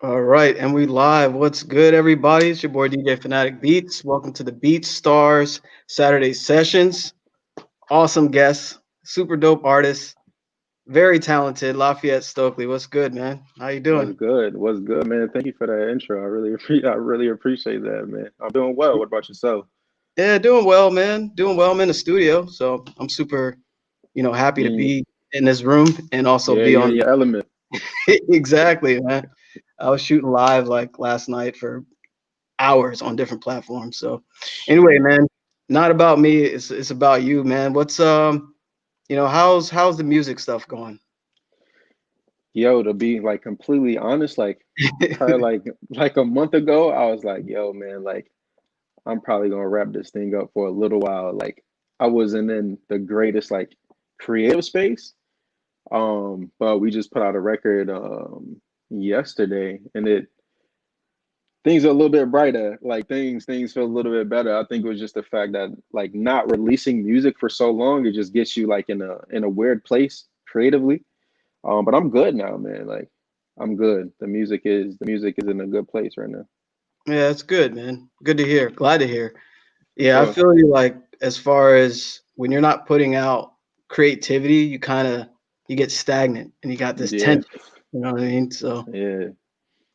All right, and we live. What's good, everybody? It's your boy DJ Fanatic Beats. Welcome to the BeatStars Saturday sessions. Awesome guests, super dope artists, very talented. Lafayette Stokely. What's good, man? How you What's doing? good? What's good, man? Thank you for that intro. I really appreciate that, man. I'm doing well. What about yourself? Yeah, doing well, man. Doing well. I'm in the studio, so I'm super, happy to You, be in this room and also yeah, be you're in on. your element. Exactly, man. I was shooting live like last night for hours on different platforms. So anyway, Straight. man, not about me. It's about you, man. How's the music stuff going? Yo, to be like completely honest, like probably like a month ago, I was like, yo, man, like I'm probably gonna wrap this thing up for a little while. Like I wasn't in the greatest like creative space. But we just put out a record yesterday and it things are a little bit brighter. Like things feel a little bit better. I think it was just the fact that like not releasing music for so long, it just gets you like in a weird place creatively. But I'm good now, man. Like I'm good. The music is in a good place right now. Yeah, it's good, man. Good to hear. Glad to hear. For Yeah, I sure. feel you like as far as when you're not putting out creativity, you get stagnant and you got this Yeah. tension. You know what I mean? So Yeah.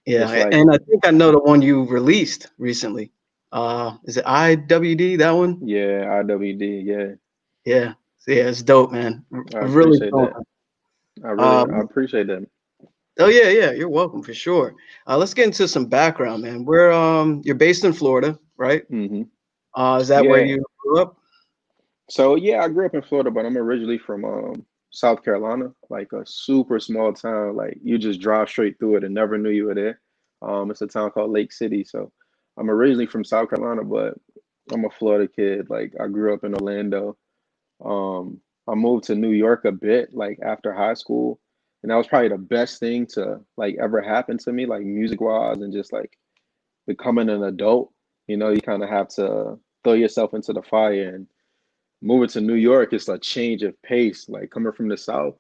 It's yeah, like and I think I know the one you released recently. Is it IWD, that one? yeah, IWD. Yeah. Yeah. Yeah, it's dope, man. I Really appreciate dope. that. I Um, appreciate that. Oh yeah, yeah, you're welcome for sure. Let's get into some background, man. You're based in Florida, right? Hmm. Is that where Yeah. you grew up? So yeah, I grew up in Florida, but I'm originally from South Carolina, like a super small town. Like you just drive straight through it and never knew you were there. It's a town called Lake City. So I'm originally from South Carolina, but I'm a Florida kid. Like I grew up in Orlando. I moved to New York a bit, like after high school, and that was probably the best thing to like ever happen to me, like music wise, and just like becoming an adult. You kind of have to throw yourself into the fire and moving to New York, it's a change of pace, like coming from the South.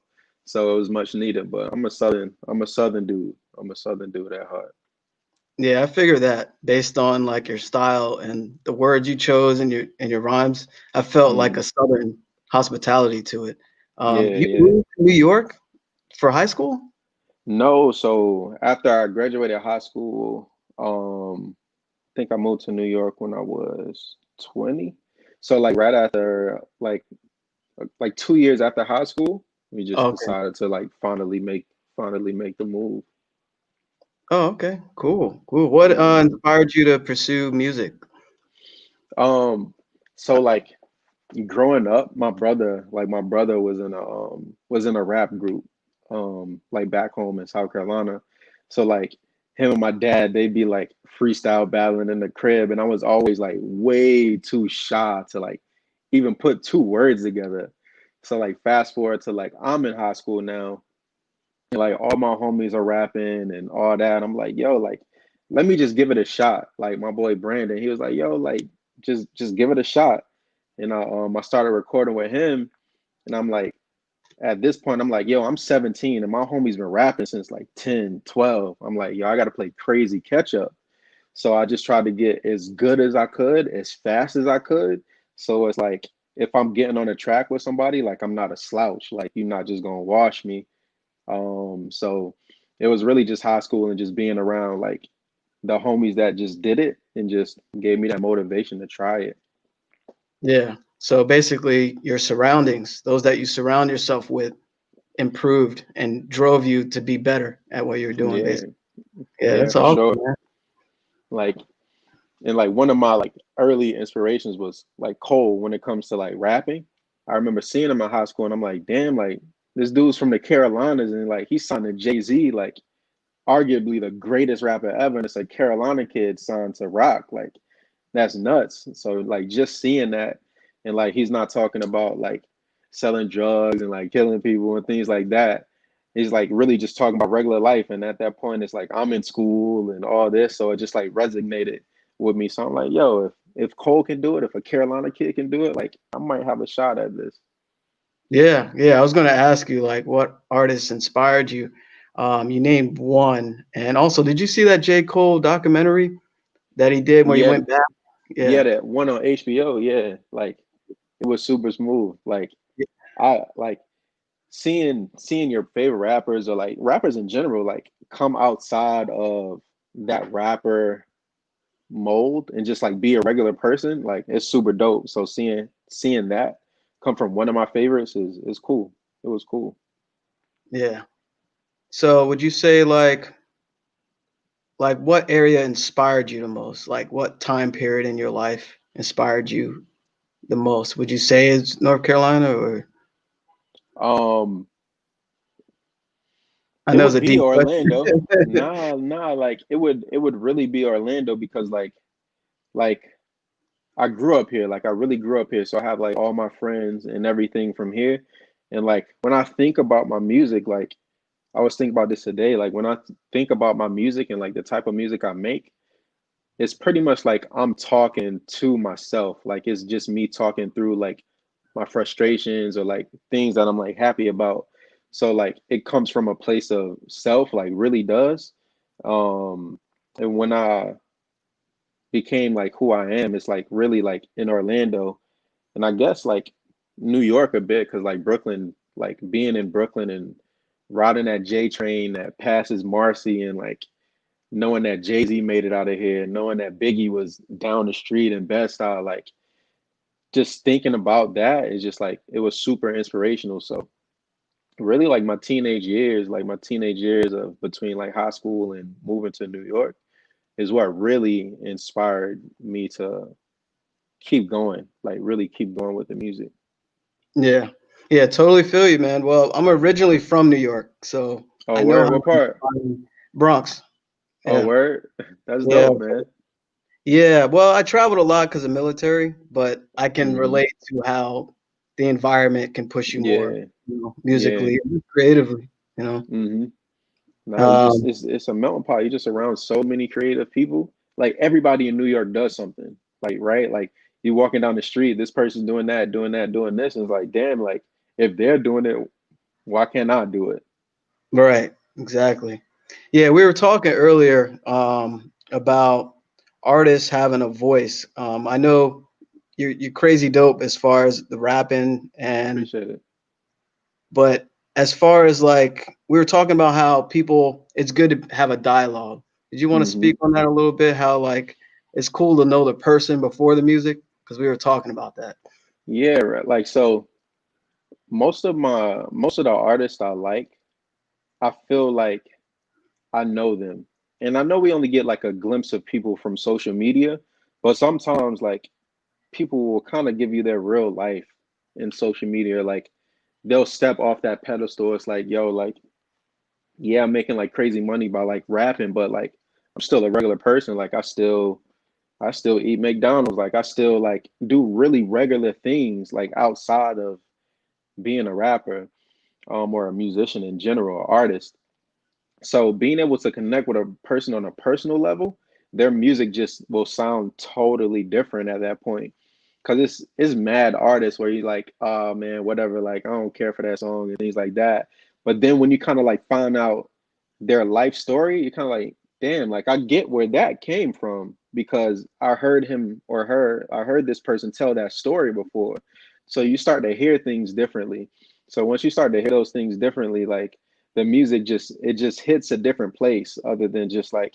So it was much needed. But I'm a Southern dude. I'm a Southern dude at heart. Yeah, I figure that based on like your style and the words you chose and your rhymes, I felt like Hmm. a Southern hospitality to it. Yeah, You yeah. moved to New York for high school? No, so after I graduated high school, I think I moved to New York when I was 20. So like right after like 2 years after high school, we just Okay. decided to like finally make the move. Oh, okay. Cool. Cool. What Hmm. inspired you to pursue music? Um, so like growing up, my brother was in a rap group, like back home in South Carolina. So like him and my dad, they'd be like freestyle battling in the crib, and I was always like way too shy to like even put two words together. So like fast forward to like I'm in high school now, and like all my homies are rapping and all that. I'm like, yo, like let me just give it a shot. Like my boy Brandon, he was like, yo, like just give it a shot. And I started recording with him, and I'm like, at this point, I'm like, yo, I'm 17, and my homie's been rapping since like 10, 12. I'm like, yo, I got to play crazy catch up. So I just tried to get as good as I could, as fast as I could. So it's like if I'm getting on a track with somebody, like I'm not a slouch. Like you're not just gonna wash me. So it was really just high school and just being around like the homies that just did it and just gave me that motivation to try it. Yeah. So basically, your surroundings, those that you surround yourself with, improved and drove you to be better at what you're doing, Yeah, basically. Yeah, yeah, that's for awesome, sure. man. Like and like one of my like early inspirations was like Cole when it comes to like rapping. I remember seeing him in high school and I'm like, damn, like this dude's from the Carolinas and like he's signed to Jay-Z, like arguably the greatest rapper ever, and it's a Carolina kid signed to rock. Like that's nuts. So like just seeing that and like he's not talking about like selling drugs and like killing people and things like that. He's like really just talking about regular life. And at that point it's like I'm in school and all this. So it just like resonated with me. So I'm like, yo, if Cole can do it, if a Carolina kid can do it, like I might have a shot at this. Yeah, yeah. I was gonna ask you like what artists inspired you. You named one, and also, did you see that J. Cole documentary that he did where he Yeah, went back? yeah, Yeah, that one on HBO. Yeah, like it was super smooth. Like y- I like seeing your favorite rappers or like rappers in general like come outside of that rapper mold and just like be a regular person, like it's super dope. So seeing that come from one of my favorites is cool. It was cool. yeah. So, would you say like what area inspired you the most? Like what time period in your life inspired you the most? Would you say it's North Carolina or Um, I it know it's would a be deep Orlando. question. Nah, like it would really be Orlando because like I grew up here. Like I really grew up here. So I have like all my friends and everything from here. And like when I think about my music, like I was thinking about this today. Like when I think about my music and like the type of music I make, it's pretty much like I'm talking to myself. Like it's just me talking through like my frustrations or like things that I'm like happy about. So like it comes from a place of self, like really does. Um, and when I became like who I am, it's like really like in Orlando and I guess like New York a bit because like Brooklyn, like being in Brooklyn and riding that J train that passes Marcy and like knowing that Jay-Z made it out of here, knowing that Biggie was down the street in Bed-Stuy, like just thinking about that is just like it was super inspirational. So really like my teenage years of between like high school and moving to New York is what really inspired me to keep going, like really keep going with the music. Yeah. Yeah, totally feel you, man. Well, I'm originally from New York, so Oh, I know word, how what part? Bronx. Oh, Yeah. word. That's Yeah. dope, man. Yeah. Well, I traveled a lot because of military, but I can Hmm. relate to how the environment can push you more, Yeah, yeah. musically, and creatively, you know. Hmm. No, you just Um, it's a melting pot. You're just around so many creative people. Like everybody in New York does something. Like, right? Like you walking down the street, this person's doing that, doing that, doing this. And it's like, damn, like if they're doing it, why can't I do it? right. Exactly. Yeah, we were talking earlier about artists having a voice. I know you're crazy dope as far as the rapping and Appreciate it. but as far as like we were talking about how people it's good to have a dialogue. Did you want to Hmm. speak on that a little bit? How like it's cool to know the person before the music? Because we were talking about that. Yeah, right. Like so most of the artists I like, I feel like I know them. And I know we only get like a glimpse of people from social media, but sometimes like people will kind of give you their real life in social media. Like they'll step off that pedestal. It's like, yo, like, yeah, I'm making like crazy money by like rapping, but like I'm still a regular person. Like I still eat McDonald's. Like I still like do really regular things like outside of being a rapper, or a musician in general, or artist. So being able to connect with a person on a personal level, their music just will sound totally different at that point. Cause it's mad artists where you like, oh man, whatever, like I don't care for that song and things like that. But then when you kind of like find out their life story, you're kind of like, damn, like I get where that came from because I heard him or her, I heard this person tell that story before. So you start to hear things differently. So once you start to hear those things differently, like the music just it just hits a different place other than just like,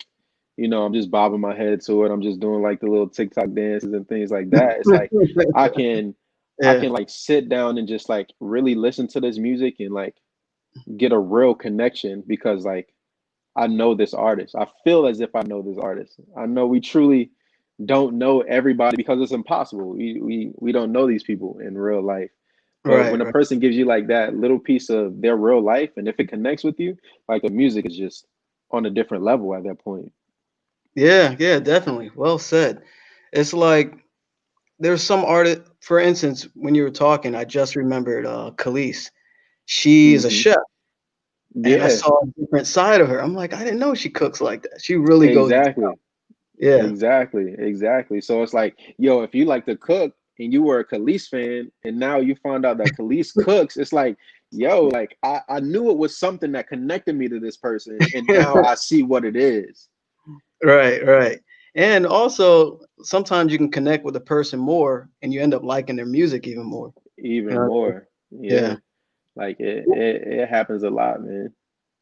I'm just bobbing my head to it. I'm just doing like the little TikTok dances and things like that. It's like I can I Yeah, can like sit down and just like really listen to this music and like get a real connection because like I know this artist. I feel as if I know this artist. I know we truly don't know everybody because it's impossible. We don't know these people in real life. But right, when a right. person gives you like that little piece of their real life, and if it connects with you, like the music is just on a different level at that point. Yeah, yeah, definitely. Well said. It's like there's some artist, for instance, when you were talking, I just remembered Khalees. She is a Hmm. chef, and I Yeah, saw a different side of her. I'm like, I didn't know she cooks like that. She really goes to town. exactly. Yeah, Exactly. So it's like, yo, if you like to cook and you were a Khalees fan, and now you found out that Khalees cooks, it's like yo, like I knew it was something that connected me to this person, and now I see what it is. Right, right. And also sometimes you can connect with a person more and you end up liking their music even more. You Even know? more. Yeah. Yeah. Like it happens a lot, man.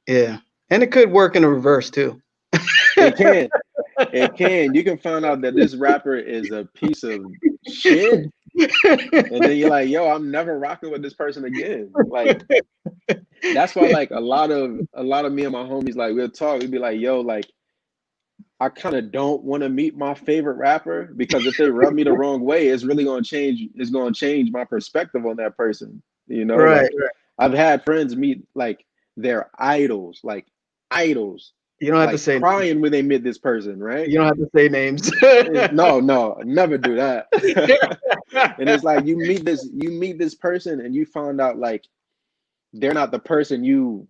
Yeah. And it could work in the reverse too. It can. It can. You can find out that this rapper is a piece of shit, and then you're like, yo, I'm never rocking with this person again. Like that's why like a lot of me and my homies, like we'll talk, we'd be like, yo, like I kind of don't want to meet my favorite rapper because if they rub me the wrong way, it's gonna change my perspective on that person. You know, Right, like right. I've had friends meet like their idols, You don't have to like say crying when they meet this person, right? you don't have to say names. No, no, never do that. And it's like you meet this person and you find out like they're not the person you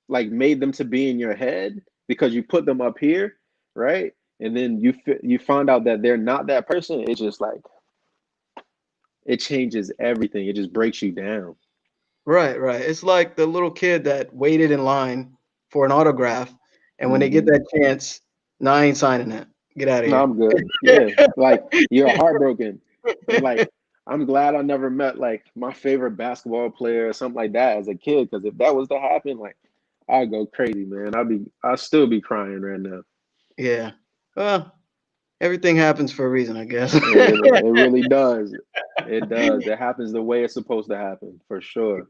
like made them to be in your head because you put them up here, right? And then you find out that they're not that person. It's just like it changes everything. It just breaks you down. Right, right. It's like the little kid that waited in line for an autograph, and when they get Hmm. that chance, no, I ain't signing that. Get out of No, here. I'm good. Yeah, like you're heartbroken, and like I'm glad I never met like my favorite basketball player or something like that as a kid. Because if that was to happen, like I'd go crazy, man. I'd still be crying right now. Yeah. Well, everything happens for a reason, I guess. It really does. It does. It happens the way it's supposed to happen, for sure.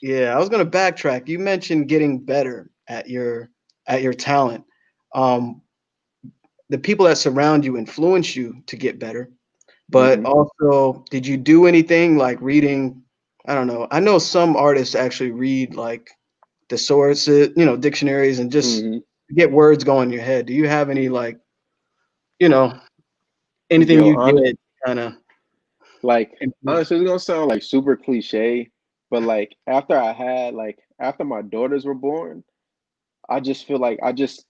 Yeah, I was gonna backtrack. You mentioned getting better at your talent. Um, the people that surround you influence you to get better, but Hmm. also, did you do anything like reading? I don't know. I know some artists actually read like the sources, dictionaries, and just Hmm. get words going in your head. Do you have any like, you know, anything Yo, you did kind of like influence? honestly, it's gonna sound like super cliche, but like after my daughters were born, I just feel like I just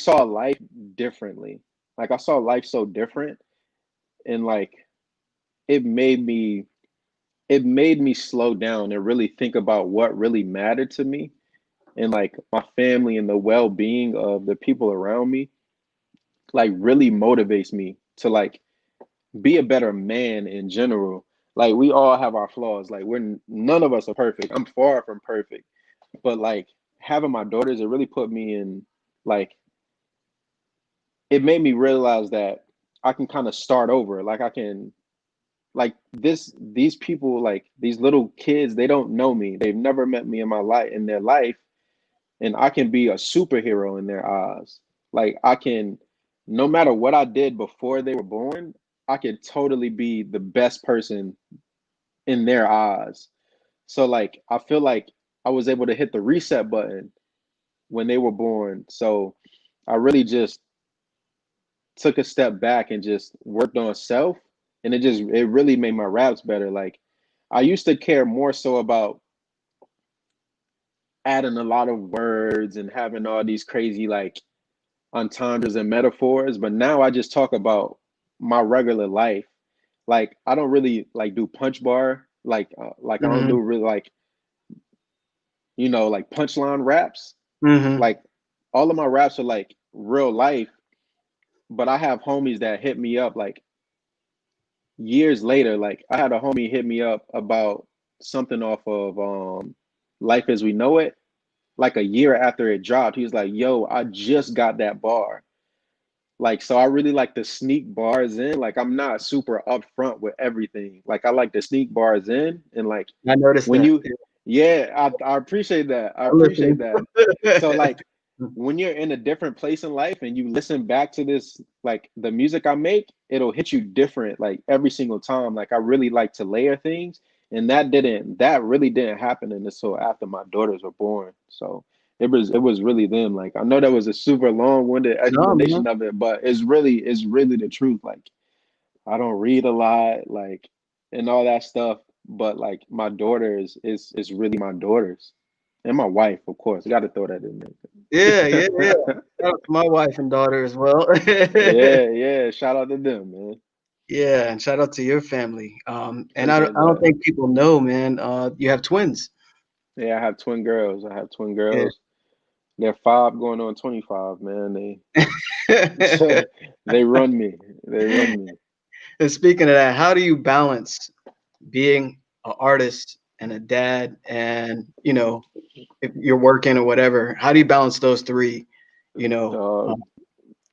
saw life differently. Like I saw life so different, and like it made me it made me slow down and really think about what really mattered to me, and like my family and the well-being of the people around me like really motivates me to like be a better man in general. Like we all have our flaws. Like we're none of us are perfect. I'm far from perfect. But like having my daughters, it really put me in like it made me realize that I can kind of start over. Like I can like these people, like these little kids, they don't know me. They've never met me in their life, and I can be a superhero in their eyes. Like I can, no matter what I did before they were born, I could totally be the best person in their eyes. So like I feel like I was able to hit the reset button when they were born. So I really just took a step back and just worked on self, and it really made my raps better. Like I used to care more so about adding a lot of words and having all these crazy like entendres and metaphors, but now I just talk about my regular life. Like I don't really like do punch bar, like I don't Hmm. do really like like punchline raps. Hmm. Like all of my raps are like real life, but I have homies that hit me up like years later. Like I had a homie hit me up about something off of Life as We Know It, like a year after it dropped. He was like, "Yo, I just got that bar." Like, so I really like to sneak bars in. Like, I'm not super upfront with everything. Like, I like to sneak bars in. And like, I noticed when that. you, yeah, I appreciate that. I I appreciate listen. that. So, like, when you're in a different place in life and you listen back to this, like the music I make, it'll hit you different, like every single time. Like, I really like to layer things. And that really didn't happen until after my daughters were born. So, it was really them. Like I know that was a super long-winded No, explanation man. of it, but it's really the truth. Like I don't read a lot, like and all that stuff. But like my daughters is really my daughters. And my wife, of course. I gotta throw that in Yeah, yeah, yeah. there. Shout out to my wife and daughter as well. Yeah, yeah. Shout out to them, man. Yeah, and shout out to your family. And Appreciate I don't that. think people know, man. You have twins. Yeah, I have twin girls. I have twin Yeah. girls. They're 5 going on 25, man. They run me. They run me. And speaking of that, how do you balance being an artist and a dad, and if you're working or whatever? How do you balance those three? You know. Dog,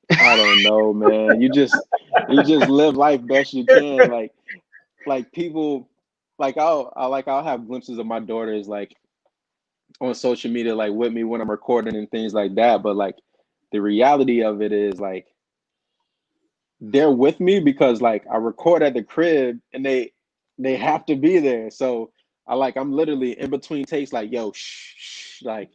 I don't know, man. You just live life best you can. Like people, like I'll have glimpses of my daughters like on social media, like with me when I'm recording and things like that. But like the reality of it is like they're with me because like I record at the crib and they have to be there. So I'm literally in between takes like, yo, shh, like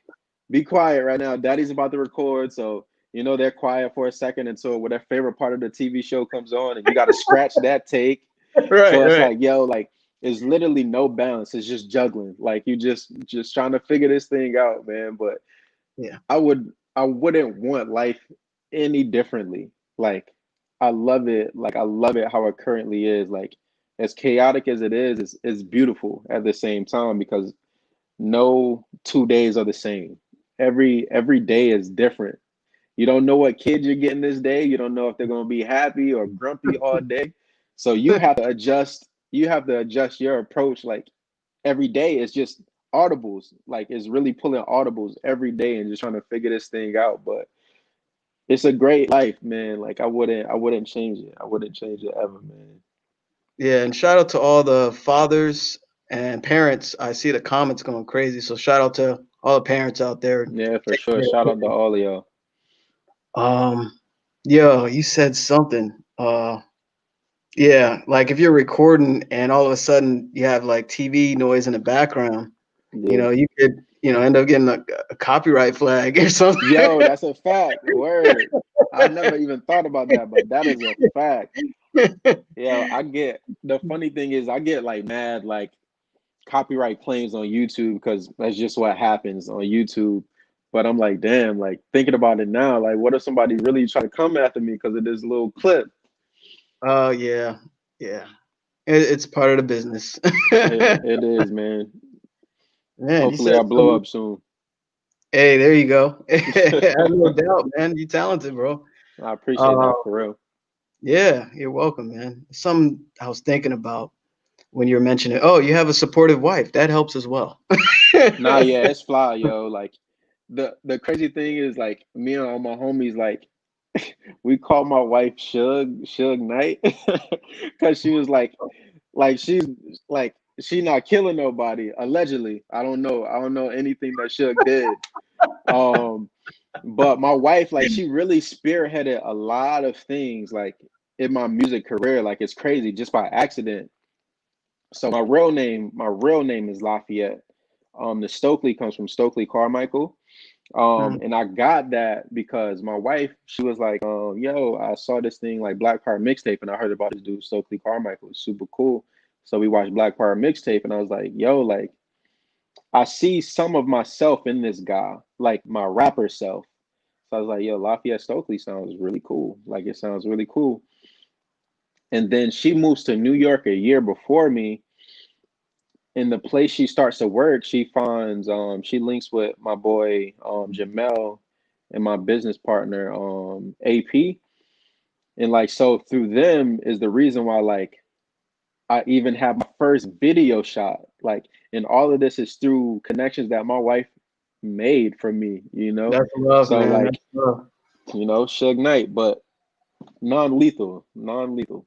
be quiet right now. Daddy's about to record. So they're quiet for a second until whatever favorite part of the TV show comes on and you gotta scratch that take. Right, So it's right. like, yo, like it's literally no balance. It's just juggling. Like you just trying to figure this thing out, man. But Yeah. I wouldn't want life any differently. Like I love it. Like I love it how it currently is. Like as chaotic as it is, it's beautiful at the same time because no 2 days are the same. Every day is different. You don't know what kid you're getting this day. You don't know if they're gonna be happy or grumpy all day. So you have to adjust. You have to adjust your approach. Like every day, it's just audibles. Like it's really pulling audibles every day and just trying to figure this thing out. But it's a great life, man. Like I wouldn't change it. I wouldn't change it ever, man. Yeah, and shout out to all the fathers and parents. I see the comments going crazy. So shout out to all the parents out there. Yeah, for Take sure. care of Shout their out to kids. all of y'all. Um, yo, you said something. Yeah, like if you're recording and all of a sudden you have like TV noise in the background, Yeah. you could, end up getting a copyright flag or something. Yo, that's a fact. Word. I never even thought about that, but that is a fact. Yeah, the funny thing is I get like mad like copyright claims on YouTube because that's just what happens on YouTube. But I'm like, damn, like thinking about it now, like what if somebody really try to come after me because of this little clip? Oh yeah, yeah. It's part of the business. It is, man. Man, you Hopefully said I blow some. up soon. Hey, there you go. I have no doubt, man. You talented, bro. I appreciate Uh, that for real. yeah, you're welcome, man. Something I was thinking about when you were mentioning. Oh, you have a supportive wife. That helps as well. Nah, yeah, it's fly, yo. Like the crazy thing is like me and all my homies like we call my wife Suge Knight because she was like she's like she not killing nobody allegedly. I don't know anything that Suge did. Um, but my wife like she really spearheaded a lot of things like in my music career. Like it's crazy just by accident. So my real name is Lafayette. The Stokely comes from Stokely Carmichael. Mm, And I got that because my wife, she was like, yo, I saw this thing like Black Power mixtape and I heard about this dude, Stokely Carmichael. It's super cool. So we watched Black Power mixtape and I was like, yo, like I see some of myself in this guy, like my rapper self. So I was like, yo, Lafayette Stokely sounds really cool. Like it sounds really cool. And then she moves to New York a year before me. In the place she starts to work, she links with my boy Jamel and my business partner AP. And like so through them is the reason why like I even have my first video shot. Like and all of this is through connections that my wife made for me, you know? that's love, So man. That's like, love. Suge Knight, but non-lethal, non-lethal.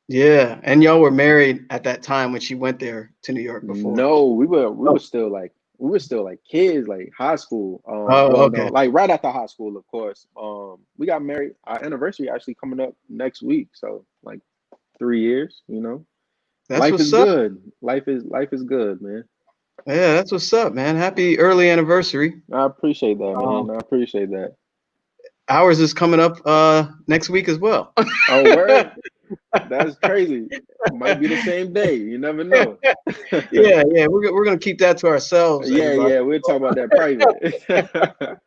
Yeah, and y'all were married at that time when she went there to New York before. No, we Oh, were still like kids, like high school. oh, Well, no, okay. like right after high school, of course. We got married. Our anniversary actually coming up next week, so like 3 years. That's Life is what's up. good. Life is good, man. Yeah, that's what's up, man. Happy early anniversary. I appreciate that, Um, man. I appreciate that. Ours is coming up next week as well. Oh, word, that's crazy. Might be the same day. You never know. Yeah, yeah, we're gonna keep that to ourselves, Yeah, everybody. yeah. We'll talk about that private.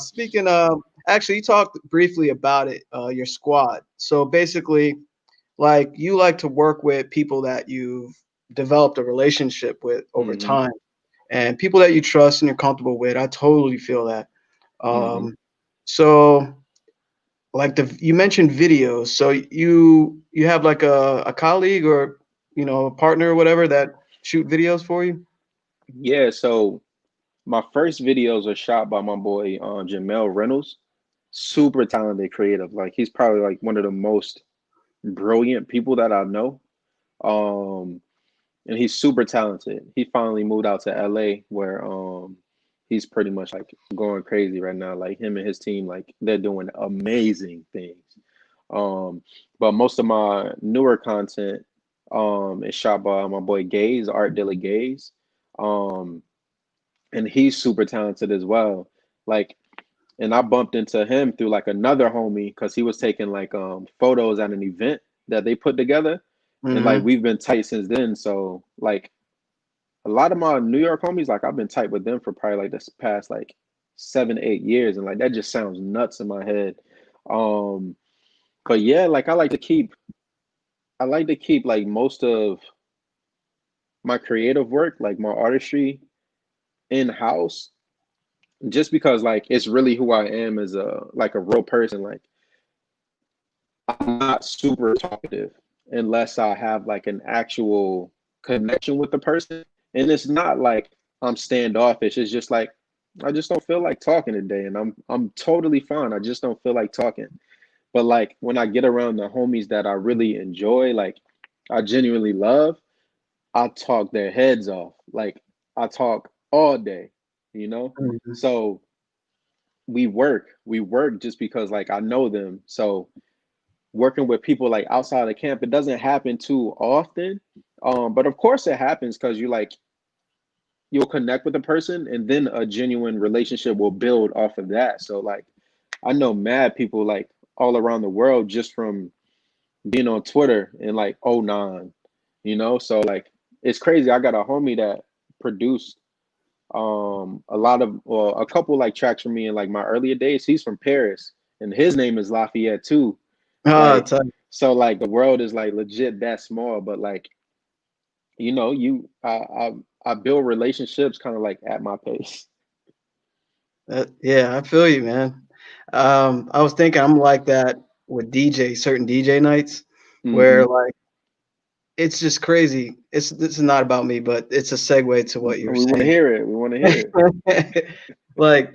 Speaking of, actually, you talked briefly about it, your squad. So basically, like you like to work with people that you've developed a relationship with over Mm-hmm. time and people that you trust and you're comfortable with. I totally feel that. Mm-hmm. So like you mentioned videos. So you have like a colleague or a partner or whatever that shoot videos for you? Yeah, so my first videos are shot by my boy Jamel Reynolds. Super talented creative. Like he's probably like one of the most brilliant people that I know. Um and he's super talented. He finally moved out to LA where he's pretty much like going crazy right now. Like him and his team, like they're doing amazing things. Um, but most of my newer content is shot by my boy Gaze, Art Dilla Gaze. Um, and he's super talented as well. Like, and I bumped into him through like another homie because he was taking like photos at an event that they put together. And like Hmm. we've been tight since then. So like a lot of my New York homies, like I've been tight with them for probably like this past like 7, 8 years. And like that just sounds nuts in my head. Um, but yeah, like I like to keep like most of my creative work, like my artistry in house, just because like it's really who I am as a real person. Like I'm not super talkative unless I have like an actual connection with the person. And it's not like I'm standoffish. It's just like I just don't feel like talking today and I'm totally fine. I just don't feel like talking. But like when I get around the homies that I really enjoy, like I genuinely love, I talk their heads off. Like I talk all day, you know? Hmm. So we work just because like I know them. So working with people like outside of camp, it doesn't happen too often. But of course it happens because you'll connect with a person and then a genuine relationship will build off of that. So like I know mad people like all around the world just from being on Twitter in like '09, you know? So like it's crazy. I got a homie that produced a lot of well, a couple like tracks for me in like my earlier days. He's from Paris and his name is Lafayette too. Ah, Like so like the world is like legit that small, but like you know, I build relationships kind of like at my pace. yeah, I feel you, man. I was thinking I'm like that with certain DJ nights where Hmm. like it's just crazy. This is not about me, but it's a segue to what you're We want to saying. hear it. We want to hear it. Like,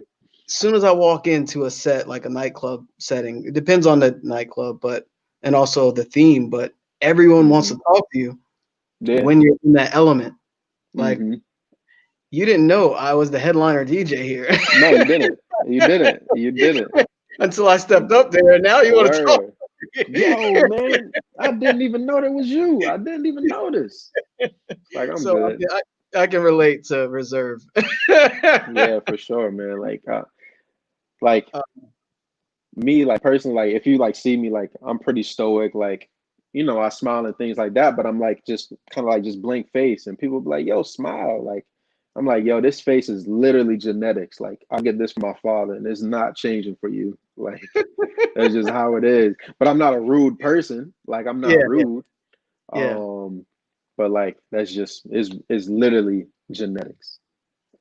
as soon as I walk into a set, like a nightclub setting, it depends on the nightclub, but and also the theme, but everyone wants to Hmm. talk to you Yeah. when you're in that element. Like, Hmm. you didn't know I was the headliner DJ here No, you didn't. You didn't. You didn't. until I stepped up there, and now you want to talk Word. to Yo, me. man, I didn't even know that was you. I didn't even notice. It's like I'm So good. I can relate to reserve. Yeah, for sure, man. Like Uh, me, like personally, like if you like see me, like I'm pretty stoic, like you know, I smile and things like that, but I'm like just kind of like just blank face, and people be like, "Yo, smile!" Like I'm like, "Yo, this face is literally genetics. Like I get this from my father, and it's not changing for you. Like that's just how it is." But I'm not a rude person. Like I'm not yeah, yeah, rude. yeah, Um, but like that's just is literally genetics.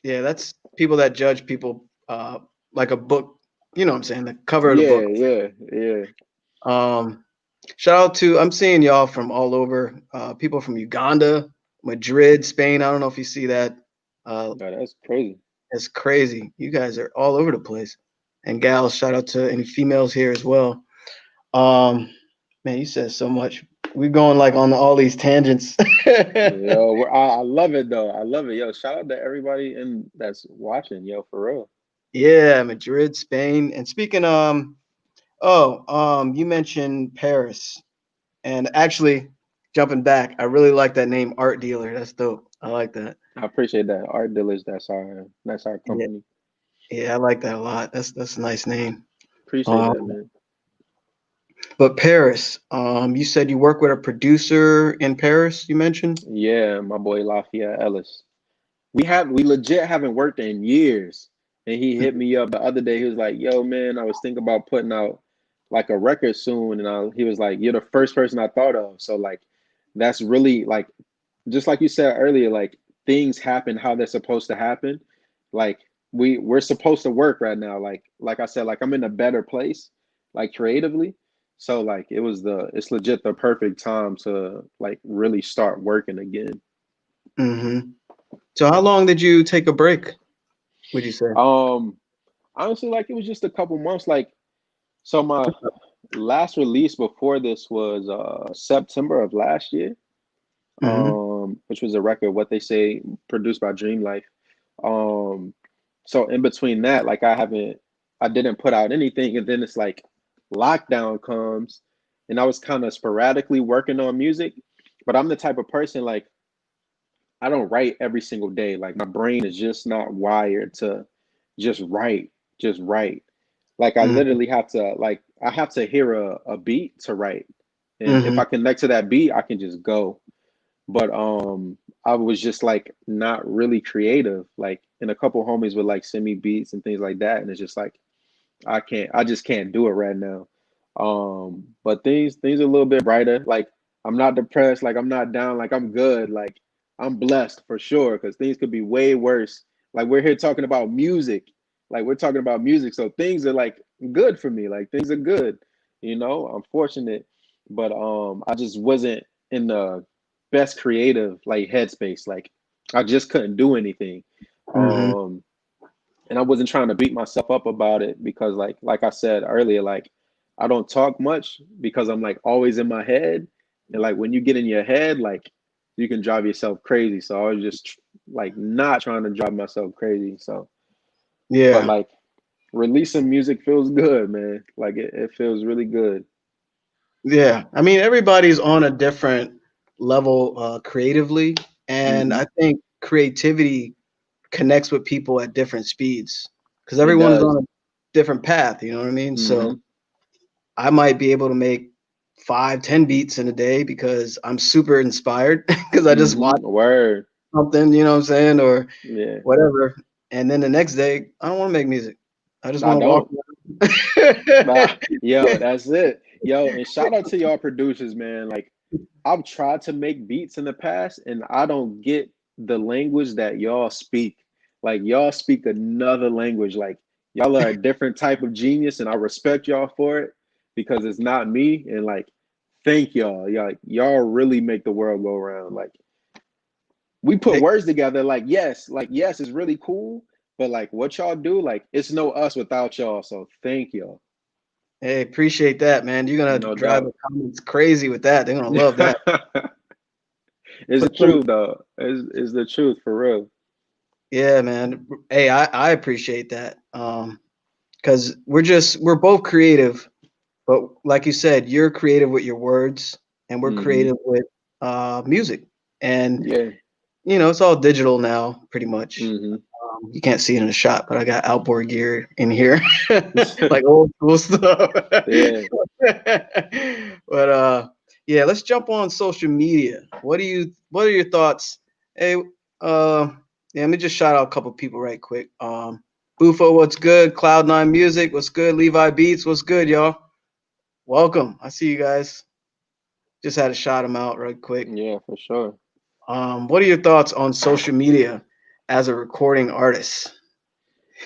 yeah. That's people that judge people like a book. You know what I'm saying? The cover of the Yeah, book. yeah, yeah. Um, Shout out to I'm seeing y'all from all over. People from Uganda, Madrid, Spain. I don't know if you see that. No, that's crazy. It's crazy. You guys are all over the place. And gals, shout out to any females here as well. Um, Man, you said so much. We're going like on all these tangents. Yo, I love it though. I love it. Yo, shout out to everybody in that's watching. Yo, for real. Yeah, Madrid, Spain. And speaking, you mentioned Paris. And actually, jumping back, I really like that name, Art Dealer. That's dope. I like that. I appreciate that. Art Dealers, that's our Yeah, company. yeah, I like that a lot. That's a nice name. Appreciate Um, that, man. but Paris, you said you work with a producer in Paris. You mentioned. Yeah, my boy Lafayette Ellis. We legit haven't worked in years. And he hit me up the other day. He was like, "Yo, man, I was thinking about putting out like a record soon, and he was like, "You're the first person I thought of." So like, that's really like, just like you said earlier, like things happen how they're supposed to happen. Like we're supposed to work right now. Like I said, like I'm in a better place, like creatively. So like it's legit the perfect time to like really start working again. Mm-hmm. So how long did you take a break, would you say? Um, Honestly, like it was just a couple months. Like so, my last release before this was September of last year, Mm-hmm. which was a record, What They Say, produced by Dream Life. Um, so in between that, like I didn't put out anything, and then it's like lockdown comes, and I was kind of sporadically working on music, but I'm the type of person like I don't write every single day. Like my brain is just not wired to just write, just write. Like I Mm-hmm. literally have to like I have to hear a beat to write. And if Mm-hmm. I connect to that beat, I can just go. But I was just like not really creative. Like and a couple homies would like send me beats and things like that. And it's just like I just can't do it right now. But things are a little bit brighter. Like I'm not depressed, like I'm not down, like I'm good. Like I'm blessed for sure because things could be way worse. Like we're here talking about music. Like we're talking about music. So things are like good for me. Like things are good. I'm fortunate. But I just wasn't in the best creative like headspace. Like I just couldn't do anything. Mm-hmm. Um and I wasn't trying to beat myself up about it because like I said earlier, like I don't talk much because I'm like always in my head. And like when you get in your head, like you can drive yourself crazy. So I was just like not trying to drive myself crazy. So but Yeah. like releasing music feels good, man. Like it feels really good. Yeah. I mean, everybody's on a different level creatively, and Hmm. I think creativity connects with people at different speeds because It everyone's does. on a different path. You know what I mean? So Hmm. I might be able to make 5, 10 beats in a day because I'm super inspired because I just Hmm. watched Word. something, you know what I'm saying, or Yeah. whatever. And then the next day, I don't want to make music. I just I want to walk don't. Nah, around. yo, that's it. Yo, and shout out to y'all producers, man. Like I've tried to make beats in the past and I don't get the language that y'all speak. Like y'all speak another language. Like y'all are a different type of genius and I respect y'all for it because it's not me. And like thank y'all. Y'all really make the world go around. Like we put Hey, words together like yes, it's really cool. But like what y'all do, like it's no us without y'all. So thank y'all. hey, appreciate that, man. You're gonna No drive the doubt. comments crazy with that. They're gonna love that. It's the Put some, truth though. Is the truth for real. yeah, man. Hey, I appreciate that. Because we're both creative, but like you said, you're creative with your words, and we're Hmm. creative with music. And Yeah. it's all digital now, pretty much. Hmm. You can't see it in the shop, but I got outboard gear in here, like old school stuff. Yeah. But yeah, let's jump on social media. What are your thoughts? Hey, yeah, let me just shout out a couple people right quick. Bufo, what's good? Cloud9 Music, what's good? Levi Beats, what's good, y'all? Welcome. I see you guys. Just had to shout them out right quick. Yeah, for sure. What are your thoughts on social media as a recording artist?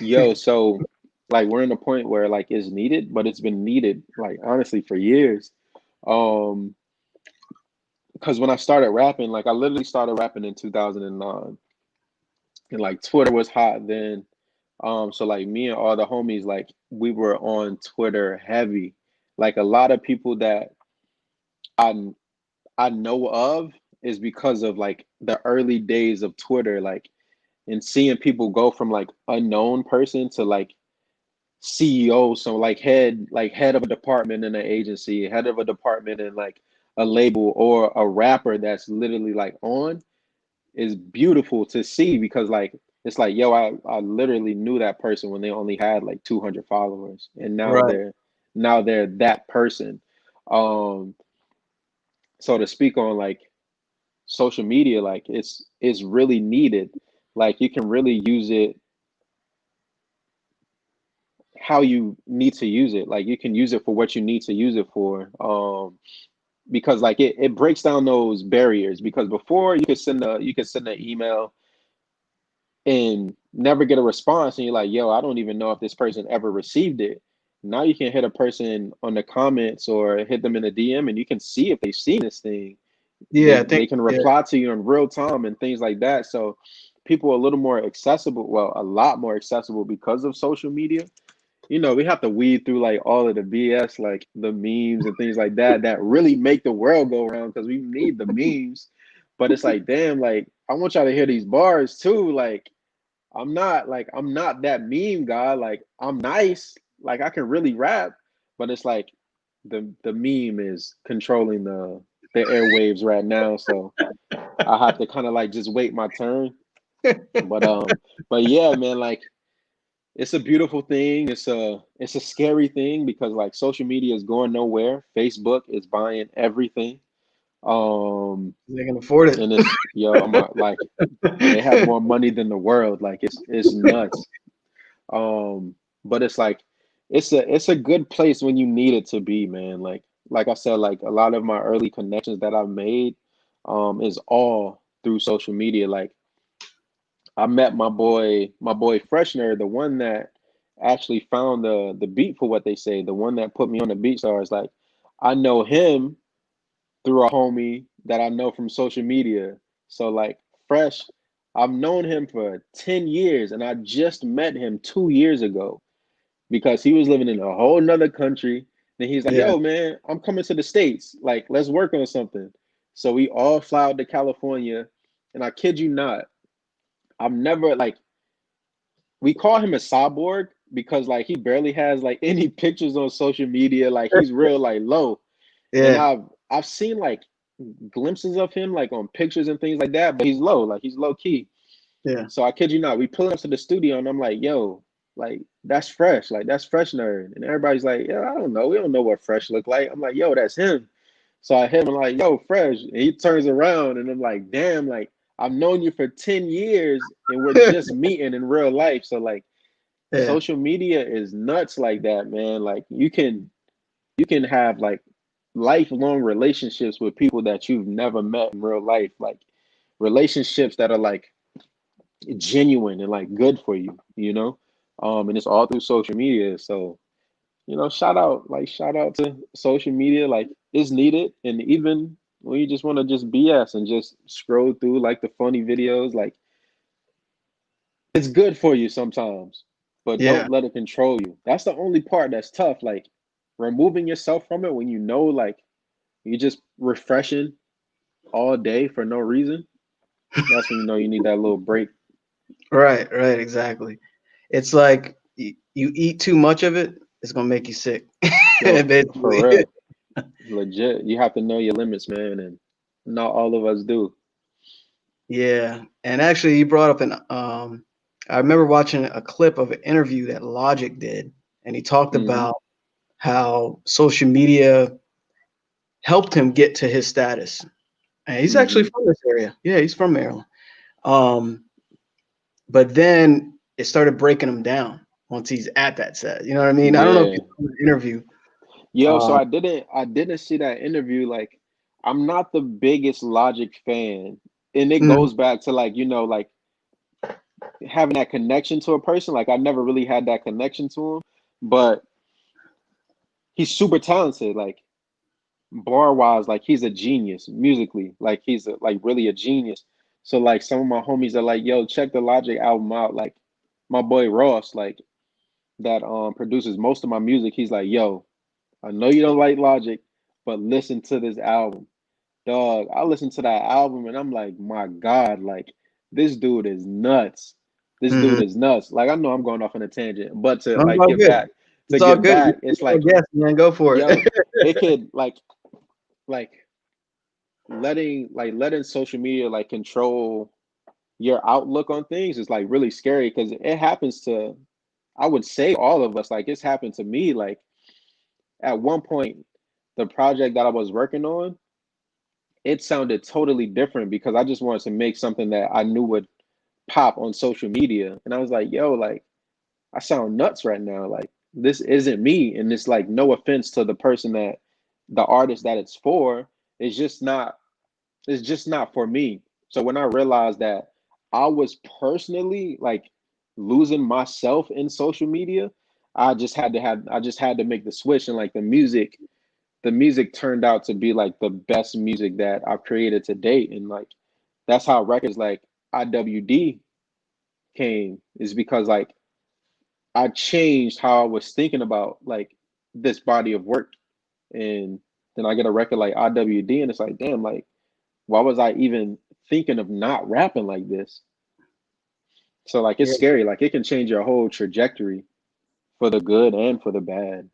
Yo, so like we're in a point where like it's needed, but it's been needed like honestly for years. Um, because when I started rapping, like I literally started rapping in 2009, and like Twitter was hot then. So like me and all the homies, like we were on Twitter heavy. Like a lot of people that I I know of is because of like the early days of Twitter, like and seeing people go from like unknown person to like CEO, so like head of a department in an agency, head of a department in like a label or a rapper that's literally like on is beautiful to see because like it's like yo, I literally knew that person when they only had like 200 followers and Right. now they're that person. Um so to speak on like social media, like it's really needed. Like you can really use it how you need to use it. Like you can use it for what you need to use it for. Because like it breaks down those barriers. Because before you could send an email and never get a response, and you're like, yo, I don't even know if this person ever received it. Now you can hit a person on the comments or hit them in a DM, and you can see if they've seen this thing. Yeah, I They think can yeah, reply to you in real time and things like that. So people are a little more accessible, well, a lot more accessible because of social media. You know, we have to weed through like all of the BS, like the memes and things like that, that really make the world go around because we need the memes. But it's like, damn, like I want y'all to hear these bars too. Like I'm not that meme guy. Like I'm nice, like I can really rap, but it's like the meme is controlling the airwaves right now. So I have to kind of like just wait my turn. But but yeah, man, like it's a beautiful thing. It's a scary thing because like social media is going nowhere. Facebook is buying everything. Um they can afford and it's yo, I'm like they have it. more money than the world. Like it's nuts. Um, but it's like it's a good place when you need it to be, man. Like I said, like a lot of my early connections that I've made is all through social media. Like I met my boy Freshner, the one that actually found the beat for what they say, the one that put me on the BeatStars. Like I know him through a homie that I know from social media. So like Fresh, I've known him for 10 years and I just met him 2 years ago because he was living in a whole nother country. Then he's like, Yeah, yo, man, I'm coming to the States. Like, let's work on something. So we all fly out to California. And I kid you not, I've never like we call him a cyborg because like he barely has like any pictures on social media. Like he's real like low. And yeah, I've seen like glimpses of him like on pictures and things like that, but he's low, like he's low key. yeah. So I kid you not, we pull up to the studio and I'm like, yo, like that's fresh, like that's fresh nerd. And everybody's like, yeah, I don't know. We don't know what fresh look like. I'm like, yo, that's him. So I hit him like, yo, fresh. And he turns around and I'm like, damn, like I've known you for 10 years and we're just meeting in real life. So like Yeah, social media is nuts like that, man. Like you can have like lifelong relationships with people that you've never met in real life. Like relationships that are like genuine and like good for you, you know? And it's all through social media. So, you know, shout out to social media. Like it's needed. And even when you just want to just BS and just scroll through like the funny videos, like it's good for you sometimes, but yeah, don't let it control you. That's the only part that's tough. Like removing yourself from it when you know like you're just refreshing all day for no reason. That's when you know you need that little break. right, right, exactly. It's like you eat too much of it, it's gonna make you sick. Yo, for Basically. real. Legit, you have to know your limits, man, and not all of us do. Yeah, and actually, you brought up an. I remember watching a clip of an interview that Logic did, and he talked Hmm. about how social media helped him get to his status. And he's actually Hmm. from this area. Yeah, he's from Maryland. Um, but then it started breaking him down once he's at that set. You know what I mean? I don't know if you Yeah. saw the interview. Yo, so Um, I didn't see that interview. Like, I'm not the biggest Logic fan. And it mhm, goes back to like, you know, like having that connection to a person. Like I never really had that connection to him. But he's super talented. Like bar wise, like he's a genius musically. Like he's like really a genius. So like some of my homies are like, yo, check the Logic album out. Like my boy Ross, like that produces most of my music. He's like, yo, I know you don't like Logic, but listen to this album. Dog, I listened to that album and I'm like, my God, like this dude is nuts. This dude mhm. is nuts. Like I know I'm going off on a tangent, but No, it's all good. to It's all get good. back, it's You're our like, guest, man. Go for it. yo, it could like letting social media like control your outlook on things is like really scary because it happens to I would say all of us. Like it's happened to me. Like at one point, the project that I was working on, it sounded totally different because I just wanted to make something that I knew would pop on social media. And I was like, yo, like I sound nuts right now. Like this isn't me. And it's like, no offense to the person that the artist that it's for, it's just not, it's just not for me. So when I realized that I was personally like losing myself in social media, I just had to make the switch. And like the music turned out to be like the best music that I've created to date. And like that's how records like IWD came, is because like I changed how I was thinking about like this body of work. And then I get a record like IWD and it's like, damn, like why was I even thinking of not rapping like this? So like it's Yeah, scary. Like it can change your whole trajectory for the good and for the bad.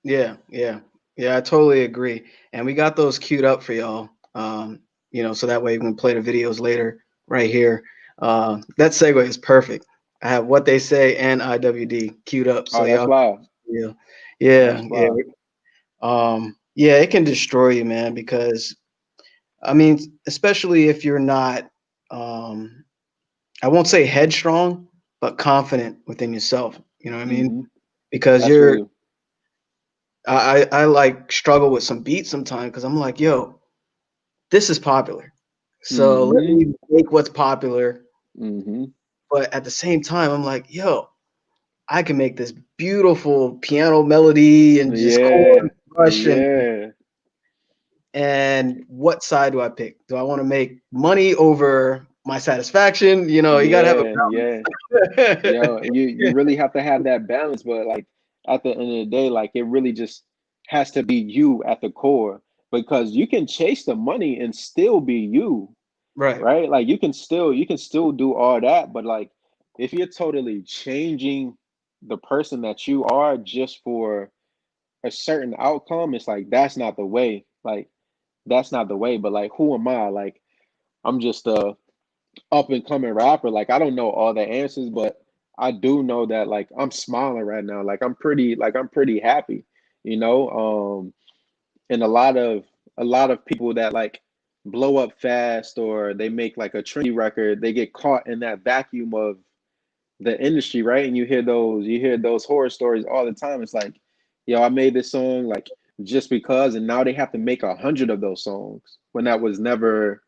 yeah, yeah, yeah. I totally agree. And we got those queued up for y'all. So that way we can play the videos later right here. That segue is perfect. I have what they say and IWD queued up, so Oh, that's y'all. fly. Yeah, yeah, That's yeah. fly. Yeah, it can destroy you, man. Because I mean, especially if you're not, um, I won't say headstrong, but confident within yourself. You know what I mean? Hmm. Because That's you're real. I like struggle with some beats sometimes because I'm like, yo, this is popular. So let Hmm. me make what's popular. Hmm. But at the same time, I'm like, yo, I can make this beautiful piano melody and just chord Yeah. rush Yeah. and what side do I pick? Do I want to make money over my satisfaction? You gotta have Yeah. Yeah. a balance. Yo, you really have to have that balance, but like at the end of the day, like it really just has to be you at the core, because you can chase the money and still be you, Right. right? Like you can still do all that, but like if you're totally changing the person that you are just for a certain outcome, it's like that's not the way. Like that's not the way. But like who am I? Like I'm just a up and coming rapper. Like I don't know all the answers, but I do know that like I'm smiling right now. Like I'm pretty happy, you know? And a lot of people that like blow up fast or they make like a trendy record, they get caught in that vacuum of the industry, right? And you hear those horror stories all the time. It's like, yo, I made this song like just because, and now they have to make 100 of those songs when that was never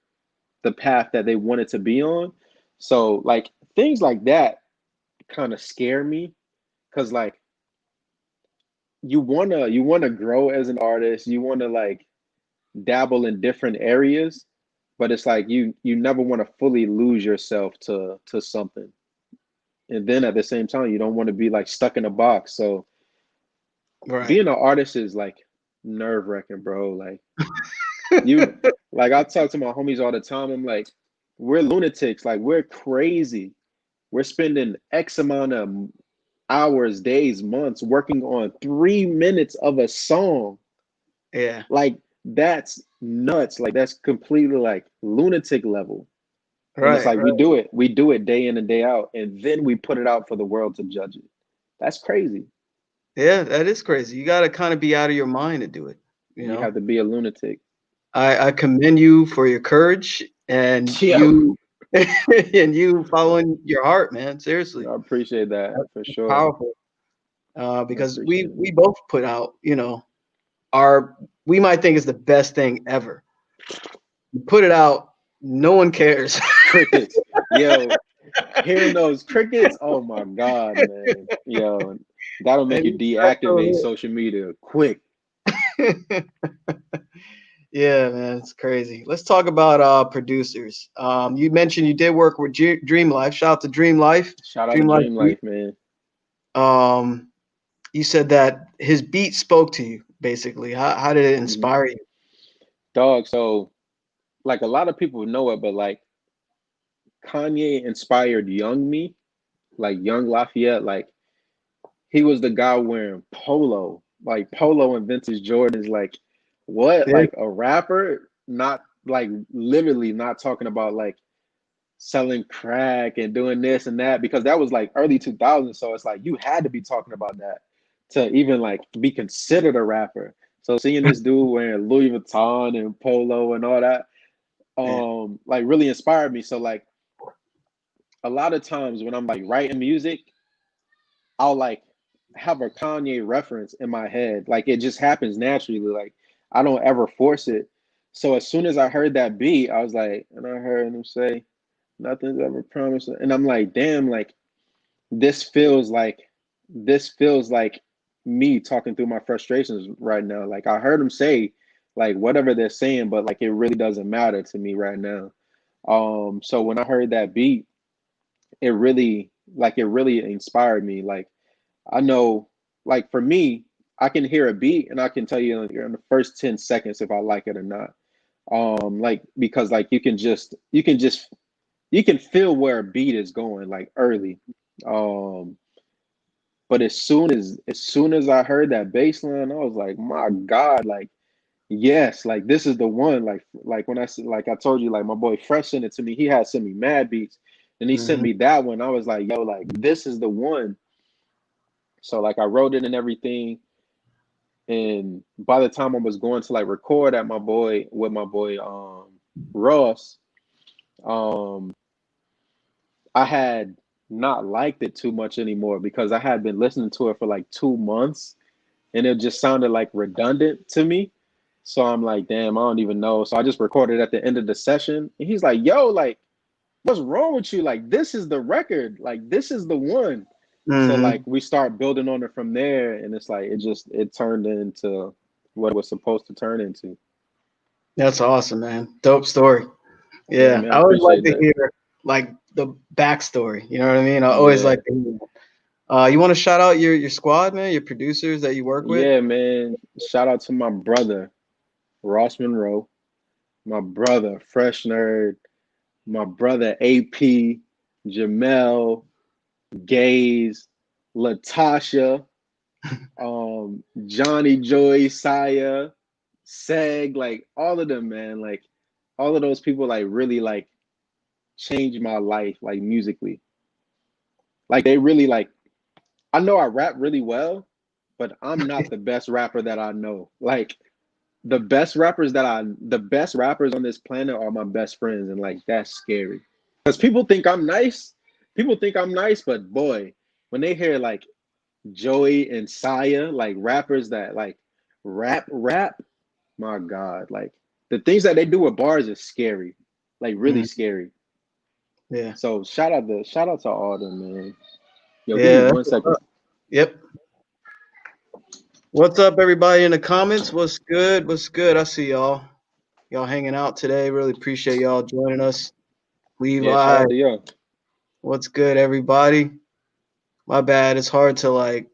the path that they wanted to be on. So like things like that kind of scare me, because like you wanna grow as an artist, you wanna like dabble in different areas, but it's like you never want to fully lose yourself to something. And then at the same time, you don't want to be like stuck in a box. So Right. being an artist is like nerve wracking, bro. Like you like I talk to my homies all the time. I'm like, we're lunatics, like we're crazy. We're spending X amount of hours, days, months working on 3 minutes of a song. Yeah. Like that's nuts. Like that's completely like lunatic level. And it's Right. like Right. we do it day in and day out, and then we put it out for the world to judge it. That's crazy. Yeah, that is crazy. You gotta kind of be out of your mind to do it. You You know, have to be a lunatic. I commend you for your courage and Yo, you and you following your heart, man. Seriously, I appreciate that for that's sure. powerful. I Because we appreciate we both put out, our we might think is the best thing ever. You put it out, no one cares. crickets. Yo, hearing those crickets, oh my God, man. Yo, that'll make And you you start deactivate social media quick. Yeah, man, it's crazy. Let's talk about producers. You mentioned you did work with Dream Life. Shout out to Dream Life. Shout out to Dream Life Dream Beat. Life, man. Um, you said that his beat spoke to you, basically. How did it Mhm. inspire you? Dog, so like a lot of people know it, but like Kanye inspired young me, like young Lafayette. Like he was the guy wearing polo, like polo and vintage Jordans. Like what? Yeah, Like a rapper, not like literally not talking about like selling crack and doing this and that, because that was like early 2000s. So it's like you had to be talking about that to even like be considered a rapper. So seeing this dude wearing Louis Vuitton and polo and all that, yeah, like really inspired me. So like a lot of times when I'm like writing music, I'll like have a Kanye reference in my head. Like it just happens naturally. Like I don't ever force it. So as soon as I heard that beat, I was like, and I heard him say, "Nothing's ever promised," and I'm like, damn, like this feels like this feels like me talking through my frustrations right now. Like I heard him say, like whatever they're saying, but like it really doesn't matter to me right now. So when I heard that beat, it really inspired me. Like I know, like for me, I can hear a beat and I can tell you in the first 10 seconds if I like it or not. Like because like you can feel where a beat is going like early. Um, but as soon as I heard that bass line, I was like, my God, like yes, like this is the one. Like when like I told you, like my boy Fresh sent it to me. He had sent me mad beats, and he sent Mm-hmm. me that one. I was like, yo, like this is the one. So like I wrote it and everything. And by the time I was going to like record at my boy with my boy Ross, um I had not liked it too much anymore because I had been listening to it for like 2 months and it just sounded like redundant to me. So I'm like, damn, I don't even know. So I just recorded at the end of the session and he's like, yo, like, what's wrong with you? Like, this is the record. Like, this is the one. So like Mm-hmm. we start building on it from there and it's like it turned into what it was supposed to turn into. That's awesome, man. Dope story. Yeah, Yeah, man, I I always like appreciate to that. hear like the backstory. You know what I mean? I always Yeah. like to hear. You want to shout out your squad, man, your producers that you work with? Yeah, man. Shout out to my brother, Ross Monroe, my brother, Fresh Nerd, my brother AP, Jamel, Gaze, Latasha, Johnny Joy, Saya, Seg, like all of them, man. Like all of those people like really like changed my life, like musically. Like they really like I know I rap really well, but I'm not the best rapper that I know. Like the best rappers on this planet are my best friends, and like that's scary. Because people think I'm nice. People think I'm nice, but boy, when they hear like Joey and Saya, like rappers that like rap, my God, like the things that they do with bars is scary. Like really Mm, scary. yeah, So shout out to all of them, man. Yo, give me yeah. one second. Yep. What's up, everybody in the comments? What's good? What's good? I see y'all. Y'all hanging out today. Really appreciate y'all joining us. Yeah, shout Levi, out to y'all. what's good, everybody? My bad. It's hard to like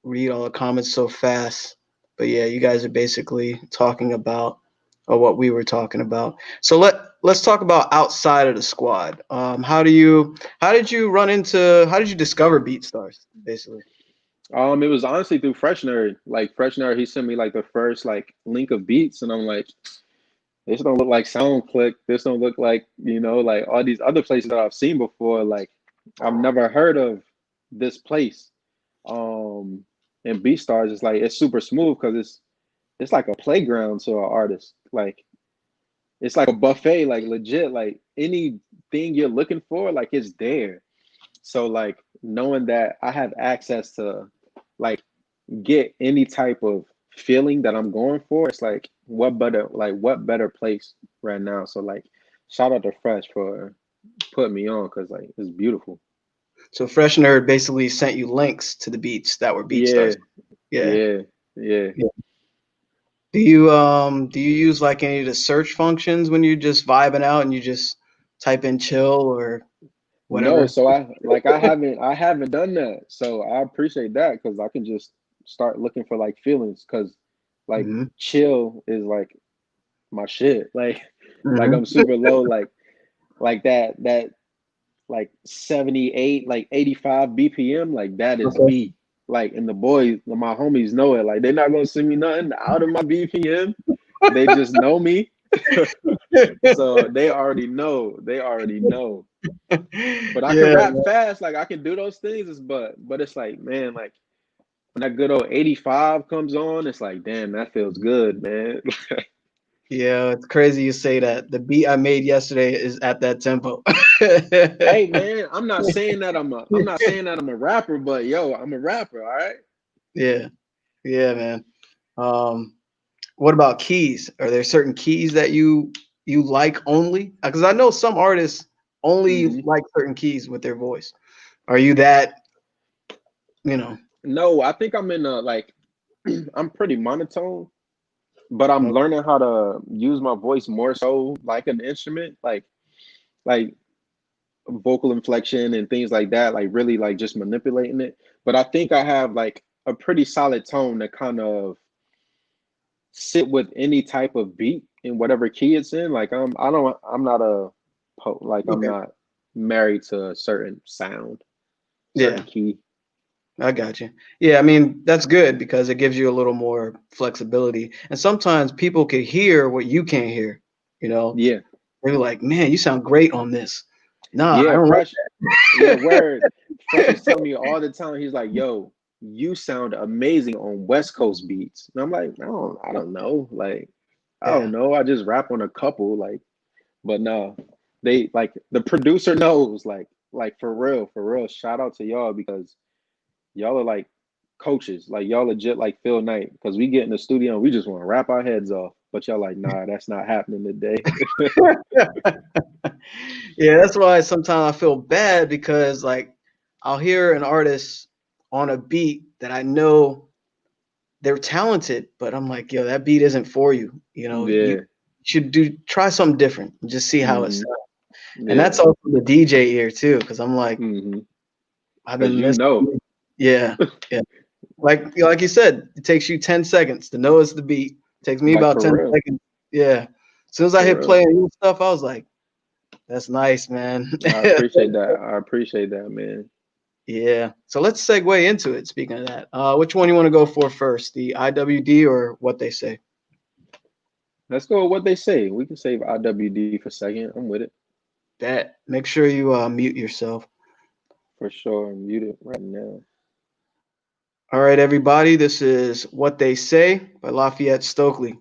read all the comments so fast. But yeah, you guys are basically talking about what we were talking about. So let's talk about outside of the squad. How did you discover BeatStars, basically? It was honestly through Fresh Nerd. Like Fresh Nerd, he sent me like the first like link of beats, and I'm like, this don't look like SoundClick. This don't look like like all these other places that I've seen before. Like I've never heard of this place. Um, and BeatStars is like it's super smooth because it's like a playground to an artist. Like it's like a buffet. Like legit. Like anything you're looking for, like it's there. So like knowing that I have access to like get any type of feeling that I'm going for, it's like what better place right now. So like shout out to Fresh for putting me on because like it's beautiful. So Fresh Nerd basically sent you links to the beats that were Yeah, BeatStars. Yeah. yeah, yeah. Yeah. Do you use like any of the search functions when you're just vibing out and you just type in chill or No, whatever? so I haven't done that. So I appreciate that because I can just start looking for like feelings because like Hmm. chill is like my shit. Like Hmm. I'm super low like that like 78, like 85 BPM, like that is Okay. me. Like, and the boys, my homies know it. Like, they're not gonna send me nothing out of my BPM. They just know me. So they already know. They already know. But I can Yeah. rap fast. Like I can do those things. But it's like, man, like when that good old 85 comes on, it's like, damn, that feels good, man. Yeah, it's crazy you say that. The beat I made yesterday is at that tempo. Hey man, I'm not saying that I'm a rapper, but yo, I'm a rapper, all right? Yeah. Yeah, man. Um, what about keys? Are there certain keys that you like only? Because I know some artists only Hmm. like certain keys with their voice. Are you that, you know? No, I think I'm in a like I'm pretty monotone, but I'm learning how to use my voice more so like an instrument, like vocal inflection and things like that, like really like just manipulating it. But I think I have like a pretty solid tone to kind of sit with any type of beat in whatever key it's in. Like I'm not like I'm Okay. not married to a certain sound, certain Yeah, key. I got you. Yeah, I mean, that's good because it gives you a little more flexibility. And sometimes people can hear what you can't hear, you know? Yeah. They're like, "Man, you sound great on this." Nah, I Yeah, don't like Fresh. Yeah, that. word. Fresh was telling me all the time. He's like, "Yo, you sound amazing on West Coast beats." And I'm like, I don't know. Like, I don't Yeah. know. I just rap on a couple. Like, but no, they like the producer knows. Like for real, for real. Shout out to y'all because y'all are like coaches. Like y'all legit like Phil Knight because we get in the studio and we just want to rap our heads off. But y'all like, nah, that's not happening today. Yeah, that's why sometimes I feel bad because like I'll hear an artist on a beat that I know they're talented, but I'm like, yo, that beat isn't for you. You know, you Yeah. should do try something different and just see how it Hmm. sounds. And Yeah. that's also the DJ ear too, because I'm like, Hmm. I've Cause been you know. listening. Yeah, yeah. Like you said, it takes you 10 seconds to know it's the beat. It takes me Like about for 10 real. seconds. Yeah. As soon as I For hit real. play and new stuff, I was like, that's nice, man. I appreciate that. I appreciate that, man. Yeah. So let's segue into it. Speaking of that, which one you want to go for first, the IWD or what they say? Let's go with what they say. We can save IWD for second. I'm with it. That. Make sure you mute yourself. For sure. I'm muted right now. All right, everybody. This is What They Say by Lafayette Stokely.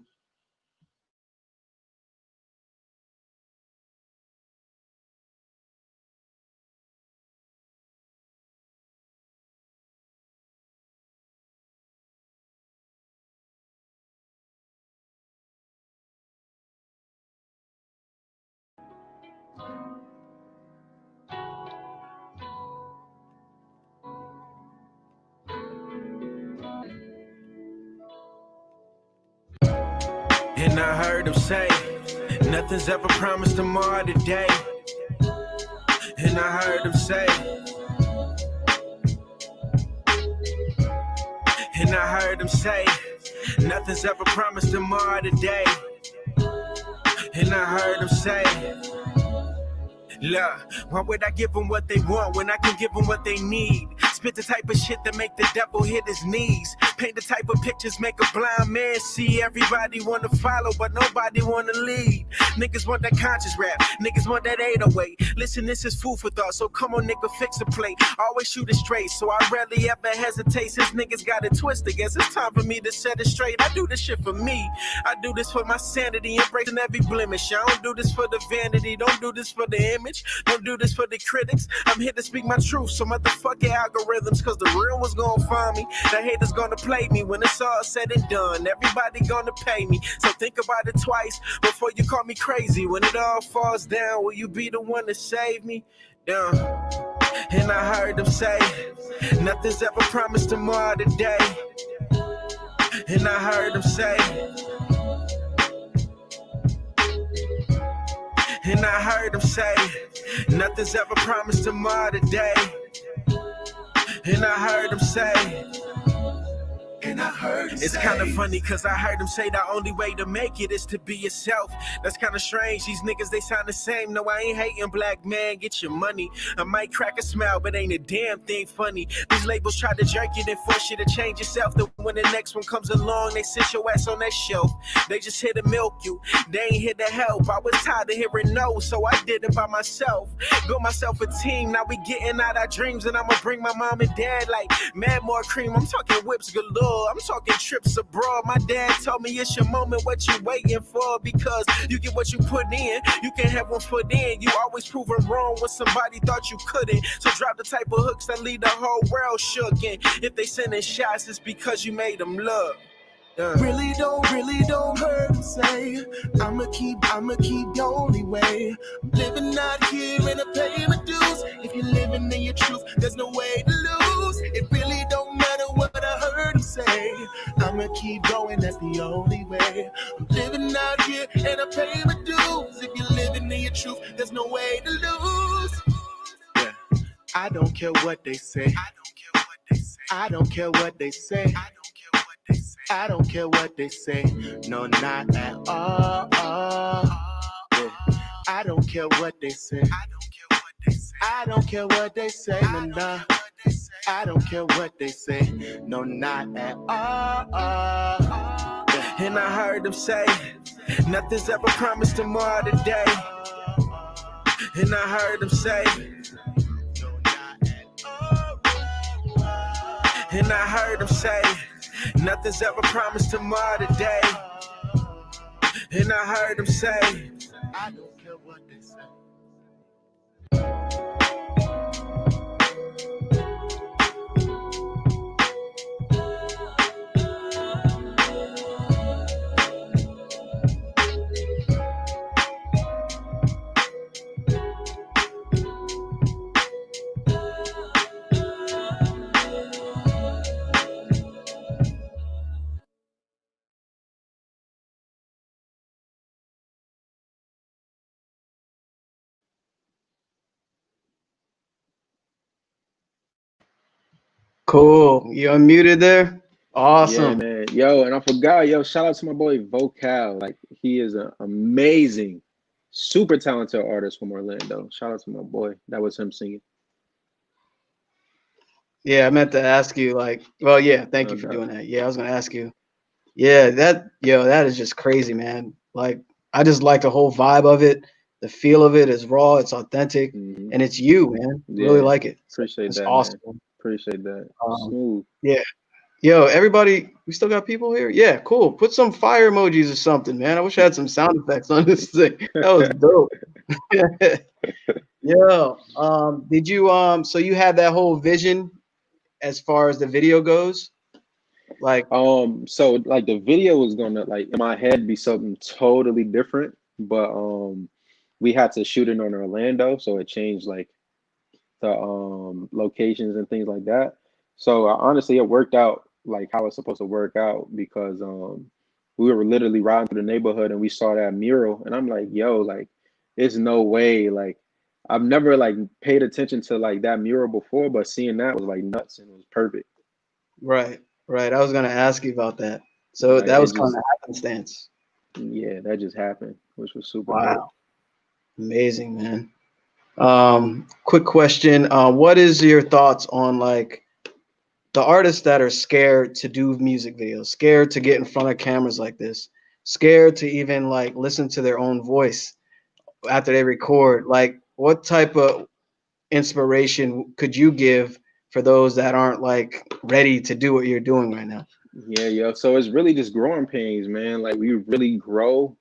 And I heard him say, nothing's ever promised tomorrow today. And I heard him say, and I heard him say, nothing's ever promised tomorrow today. And I heard him say, look, why would I give them what they want when I can give them what they need? Spit the type of shit that make the devil hit his knees. Paint the type of pictures make a blind man see. Everybody wanna follow, but nobody wanna lead. Niggas want that conscious rap, niggas want that 808. Listen, this is food for thought, so come on nigga, fix a plate. Always shoot it straight, so I rarely ever hesitate. Since niggas got it twisted, guess it's time for me to set it straight. I do this shit for me, I do this for my sanity, embracing every blemish. I don't do this for the vanity, don't do this for the image, don't do this for the critics. I'm here to speak my truth, so motherfuck your algorithms, cause the real one's gonna find me. The haters gonna play me when it's all said and done. Everybody gonna pay me, so think about it twice before you call me crazy. When it all falls down, will you be the one to save me? Yeah. And I heard them say, nothing's ever promised tomorrow today. And I heard them say, and I heard them say, nothing's ever promised tomorrow today. And I heard them say, and I heard it's kind of funny cause I heard him say the only way to make it is to be yourself. That's kind of strange, these niggas they sound the same. No, I ain't hating, black man, get your money. I might crack a smile, but ain't a damn thing funny. These labels try to jerk you, then force you to change yourself. Then when the next one comes along, they sit your ass on that shelf. They just here to milk you, they ain't here to help. I was tired of hearing no, so I did it by myself. Built myself a team, now we getting out our dreams. And I'ma bring my mom and dad like mad more cream. I'm talking whips galore. I'm talking trips abroad. My dad told me it's your moment, what you waiting for, because you get what you put in. You can have one foot in. You always proving wrong when somebody thought you couldn't. So drop the type of hooks that leave the whole world shook. And if they sending shots, it's because you made them look. Really don't hurt and say I'ma keep the only way. I'm living out here and I pay my dues. If you're living in your truth, there's no way to lose. It really don't matter what I heard him say. I'ma keep going, that's the only way. I'm living out here and I pay my dues. If you're living in your truth, there's no way to lose. Yeah. I don't care what they say. I don't care what they say. I don't care what they say. No, not at all. Yeah. I don't care what they say. I don't care what they say. No, nah. I don't care what they say. No, not at all. Yeah. And I heard them say, nothing's ever promised tomorrow today. And I heard them say, and I heard them say, nothing's ever promised tomorrow today. And I heard them say, I don't care what they say. Cool. You unmuted there? Yeah, Awesome. man. Yo, and I forgot, shout out to my boy Vocal. Like, he is an amazing, super talented artist from Orlando. Shout out to my boy. That was him singing. Yeah, I meant to ask you, like, well, yeah, thank No you for doubt. doing that. Yeah, I was gonna ask you. Yeah, that is just crazy, man. Like, I just like the whole vibe of it. The feel of it is raw, it's authentic, Mhm. and it's you, man. Really Yeah, like it. appreciate It's that, awesome. man. Appreciate that. Um, Smooth. yeah. Yo, everybody, we still got people here? Yeah, cool. Put some fire emojis or something, man. I wish I had some sound effects on this thing. That was dope. Yo, did you so you had that whole vision as far as the video goes? Like, So like the video was gonna, like, in my head, be something totally different, but we had to shoot it on Orlando, so it changed like the locations and things like that. So honestly, it worked out like how it's supposed to work out, because we were literally riding through the neighborhood and we saw that mural, and I'm like, yo, like, there's no way, like, I've never like paid attention to like that mural before, but seeing that was like nuts and it was perfect. right, right. I was gonna ask you about that. So Like, that it was kind just, of happenstance. yeah, that just happened, which was super dope. Wow. Amazing, man. Quick question. What is your thoughts on like the artists that are scared to do music videos, scared to get in front of cameras like this, scared to even like listen to their own voice after they record? Like, what type of inspiration could you give for those that aren't like ready to do what you're doing right now? Yeah, yo. So it's really just growing pains, man. Like, we really grow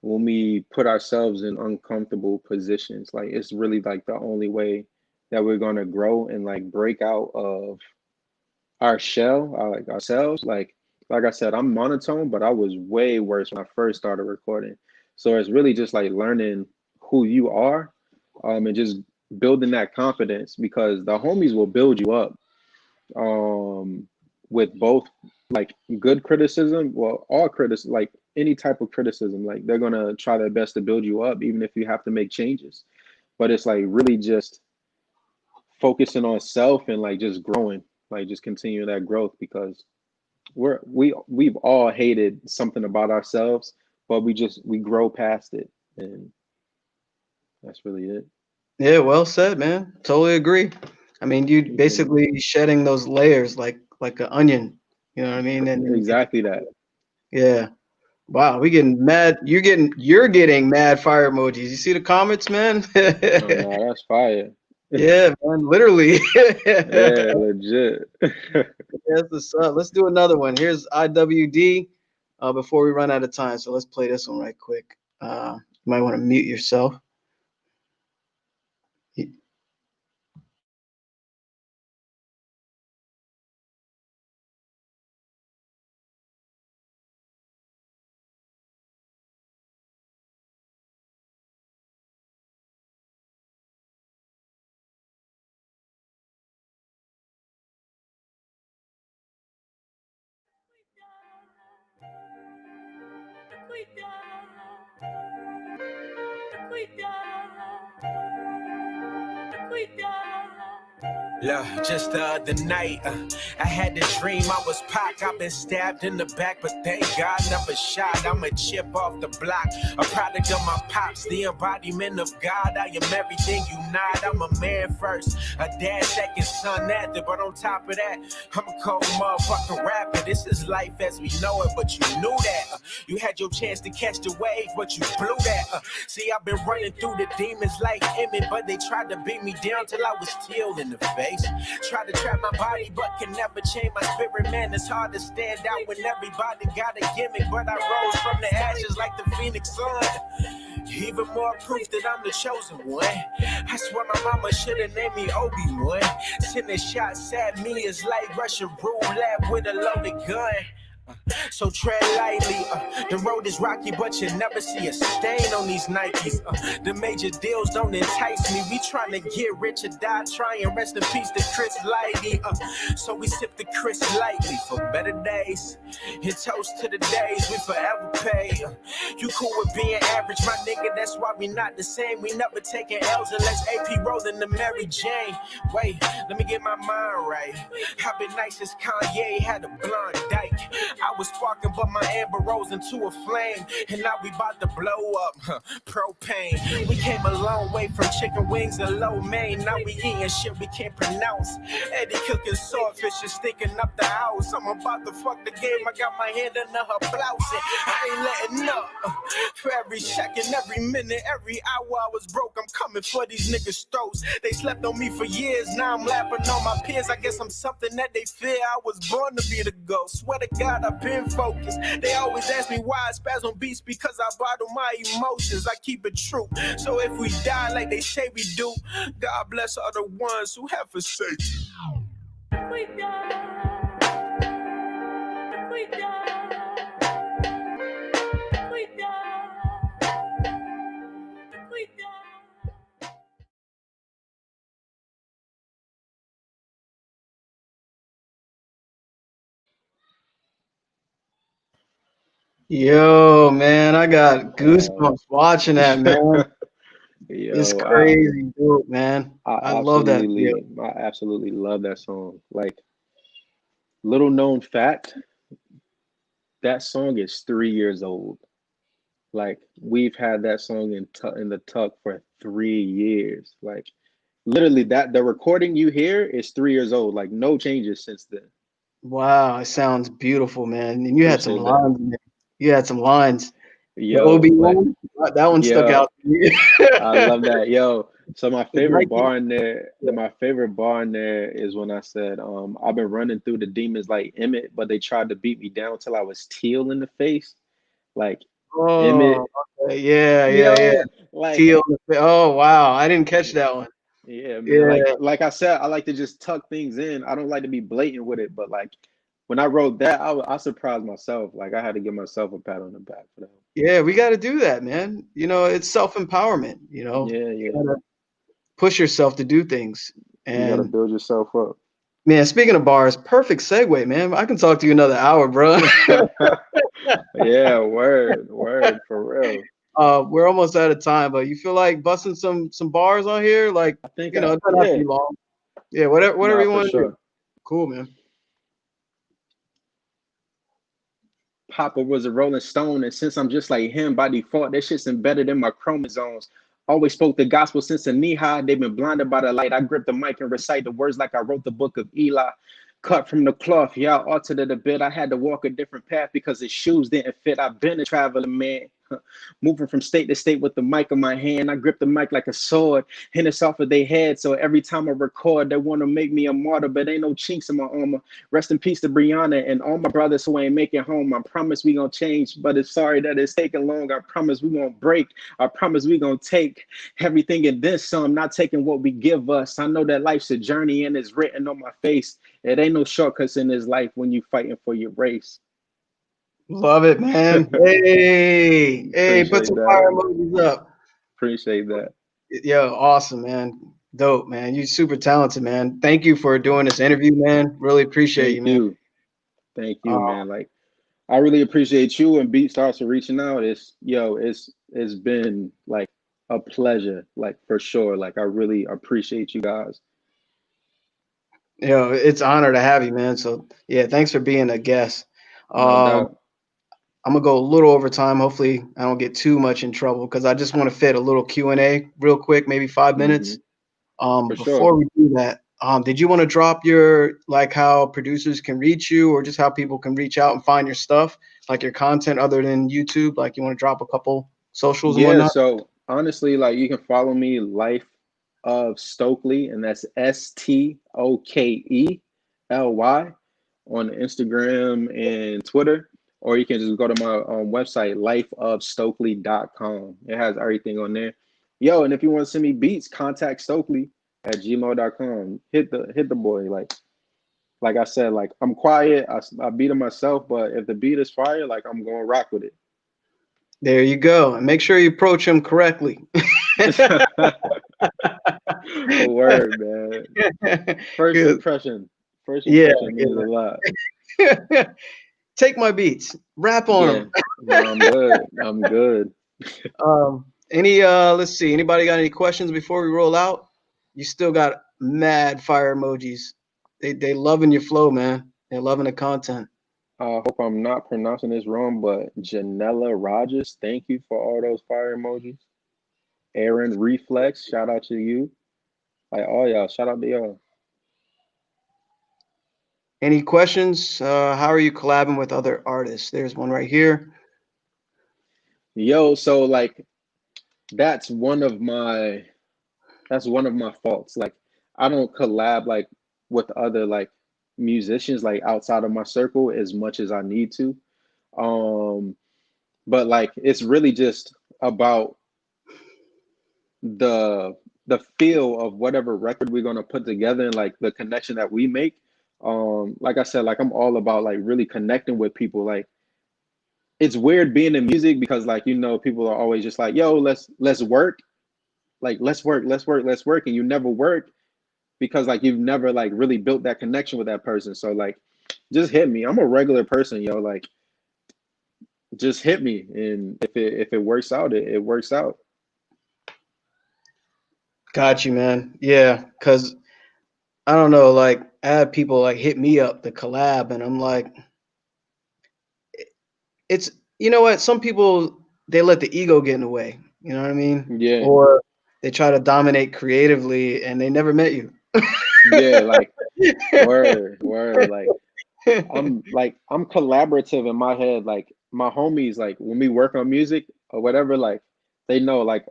when we put ourselves in uncomfortable positions. Like, it's really like the only way that we're gonna grow and like break out of our shell, like ourselves. Like I said, I'm monotone, but I was way worse when I first started recording. So it's really just like learning who you are, and just building that confidence, because the homies will build you up, um, with both like good criticism, well, all criticism, like any type of criticism, like they're gonna try their best to build you up, even if you have to make changes. But it's like really just focusing on self and like just growing, like just continuing that growth, because we've all hated something about ourselves, but we grow past it, and that's really it. Yeah, well said, man. Totally agree. I mean, you Appreciate it. basically shedding those layers like an onion. You know what I mean? And then you can, Exactly that. yeah. Wow, we getting mad. You're getting mad fire emojis. You see the comments, man? Oh no, that's fire. Yeah, man, literally. Yeah, legit. That's what's up. Let's do another one. Here's IWD before we run out of time. So let's play this one right quick. You might want to mute yourself. Look, just the other night, I had the dream I was Pac. I've been stabbed in the back, but thank God never shot. I'm a chip off the block, a product of my pops, the embodiment of God. I am everything you not. I'm a man first, a dad second, son after. But on top of that, I'm a cold motherfucking rapper. This is life as we know it, but you knew that. You had your chance to catch the wave, but you blew that. See, I've been running through the demons like Emmett, but they tried to beat me down till I was killed in the face. Tried to trap my body, but can never change my spirit, man. It's hard to stand out when everybody got a gimmick, but I rose from the ashes like the phoenix sun. Even more proof that I'm the chosen one. I swear my mama should've named me Obi-Wan. Sending shots at me is like Russian roulette with a loaded gun. So tread lightly, the road is rocky, but you never see a stain on these Nikes. The major deals don't entice me. We trying to get rich or die trying. Rest in peace to Chris Lighty. So we sip the Chris lightly for better days. And toast to the days we forever pay. You cool with being average, my nigga, that's why we not the same. We never taking L's unless AP rolling the Mary Jane. Wait, let me get my mind right. I've been nice as Kanye had a blonde dyke. I was sparking, but my amber rose into a flame. And now we about to blow up, propane. We came a long way from chicken wings and lo mein. Now we eating shit we can't pronounce. Eddie cooking swordfish and stinking up the house. I'm about to fuck the game, I got my hand under her blouse. And I ain't letting up. For every second, every minute, every hour I was broke, I'm coming for these niggas' throats. They slept on me for years, now I'm lapping on my peers. I guess I'm something that they fear. I was born to be the ghost. Swear to God, I've been focused. They always ask me why I spaz on beats, because I bottle my emotions. I keep it true. So if we die like they say we do, God bless all the ones who have forsaken. We die. We die. We die. We die. Yo, man, I got goosebumps watching that, man. It's Yo, crazy, dude, man. I I love that video. I absolutely love that song. Like, little known fact, that song is 3 years old. Like, we've had that song in the tuck for 3 years. Like, literally, that the recording you hear is 3 years old. Like, no changes since then. Wow, it sounds beautiful, man. And you had some Appreciate that. lines in there. You had some lines. The Yo, like, Obi-Wan, that one stuck yo, out to me. I love that. Yo, so my The favorite Nike. bar in there, my favorite bar in there is when I said, I've been running through the demons like Emmett, but they tried to beat me down till I was teal in the face. Like Oh, Emmett, okay. Yeah. yo, like, Teal. Oh, wow. I didn't catch that one. yeah, man. Yeah. Like I said, I like to just tuck things in. I don't like to be blatant with it, but like when I wrote that, I surprised myself. Like I had to give myself a pat on the back for that. Yeah, we got to do that, man. It's self-empowerment, Yeah, You yeah. gotta push yourself to do things. You got to And build yourself up. man, speaking of bars, perfect segue, man. I can talk to you another hour, bro. Yeah, word, for real. We're almost out of time, but you feel like busting some bars on here? Like, I think it doesn't have to yeah, be long. Yeah, whatever nah, you for want to do. sure. Cool, man. Papa was a Rolling Stone, and since I'm just like him by default, that shit's embedded in my chromosomes. Always spoke the gospel since a knee high. They've been blinded by the light. I grip the mic and recite the words like I wrote the book of Eli. Cut from the cloth, y'all altered it a bit. I had to walk a different path because his shoes didn't fit. I've been a traveling man. Moving from state to state with the mic in my hand. I grip the mic like a sword, hit us off of their head. So every time I record, they want to make me a martyr, but ain't no chinks in my armor. Rest in peace to Brianna and all my brothers who ain't making home. I promise we gonna change, but it's sorry that it's taking long. I promise we gonna break. I promise we gonna take everything in this some, not taking what we give us. I know that life's a journey and it's written on my face. It ain't no shortcuts in this life when you fighting for your race. Love it, man. Hey, put Appreciate some fire that. emojis up. Appreciate that. Yo, awesome, man. Dope, man. You super talented, man. Thank you for doing this interview, man. Really appreciate Thank you, man. you. Thank you, Uh, man. Like I really appreciate you and BeatStars for reaching out. It's been like a pleasure, like for sure. Like I really appreciate you guys. it's an honor to have you, man. So yeah, thanks for being a guest. No Um, doubt. I'm gonna go a little over time. Hopefully, I don't get too much in trouble because I just want to fit a little Q&A real quick, maybe 5 minutes. Hmm. For sure. Before we do that, did you want to drop your like how producers can reach you, or just how people can reach out and find your stuff, like your content other than YouTube? Like you want to drop a couple socials and Yeah, whatnot? so honestly, like you can follow me Life of Stokely, and that's Stokely on Instagram and Twitter, or you can just go to my website, lifeofstokely.com. It has everything on there. Yo, and if you want to send me beats, contact Stokely at gmail.com. Hit the boy. Like I said, like I'm quiet. I beat it myself, but if the beat is fire, like I'm going to rock with There you go, and make sure you approach him correctly. it. Word, man. First Good. impression. First Yeah, impression means a lot. yeah. Take my beats, rap on Yeah. them. No, I'm good. I'm good. Let's see. Anybody got any questions before we roll out? You still got mad fire emojis. They loving your flow, man. They're loving the content. I hope I'm not pronouncing this wrong, but Janella Rogers, thank you for all those fire emojis. Aaron Reflex, shout out to you. Like all y'all, shout out to y'all. Any questions? How are you collabing with other artists? There's one right here. Yo, so like that's one of my that's one of my faults. Like I don't collab like with other like musicians like outside of my circle as much as I need to. Um, but like it's really just about the the feel of whatever record we're gonna put together and like the connection that we make. Like I said, like I'm all about like really connecting with people. Like it's weird being in music because like people are always just like, yo, let's work, like let's work, and you never work because like you've never like really built that connection with that person. So like just hit me. I'm a regular person, yo. Like just hit me, and if it works out, it works out. Got you, man. Yeah, because I don't know, like I had people like hit me up to collab, and I'm like, it's you know what? Some people they let the ego get in the way. You know what I mean? Yeah, Or they try to dominate creatively, and they never met you. yeah, like word. I'm collaborative in my head. Like my homies, like when we work on music or whatever, like they know like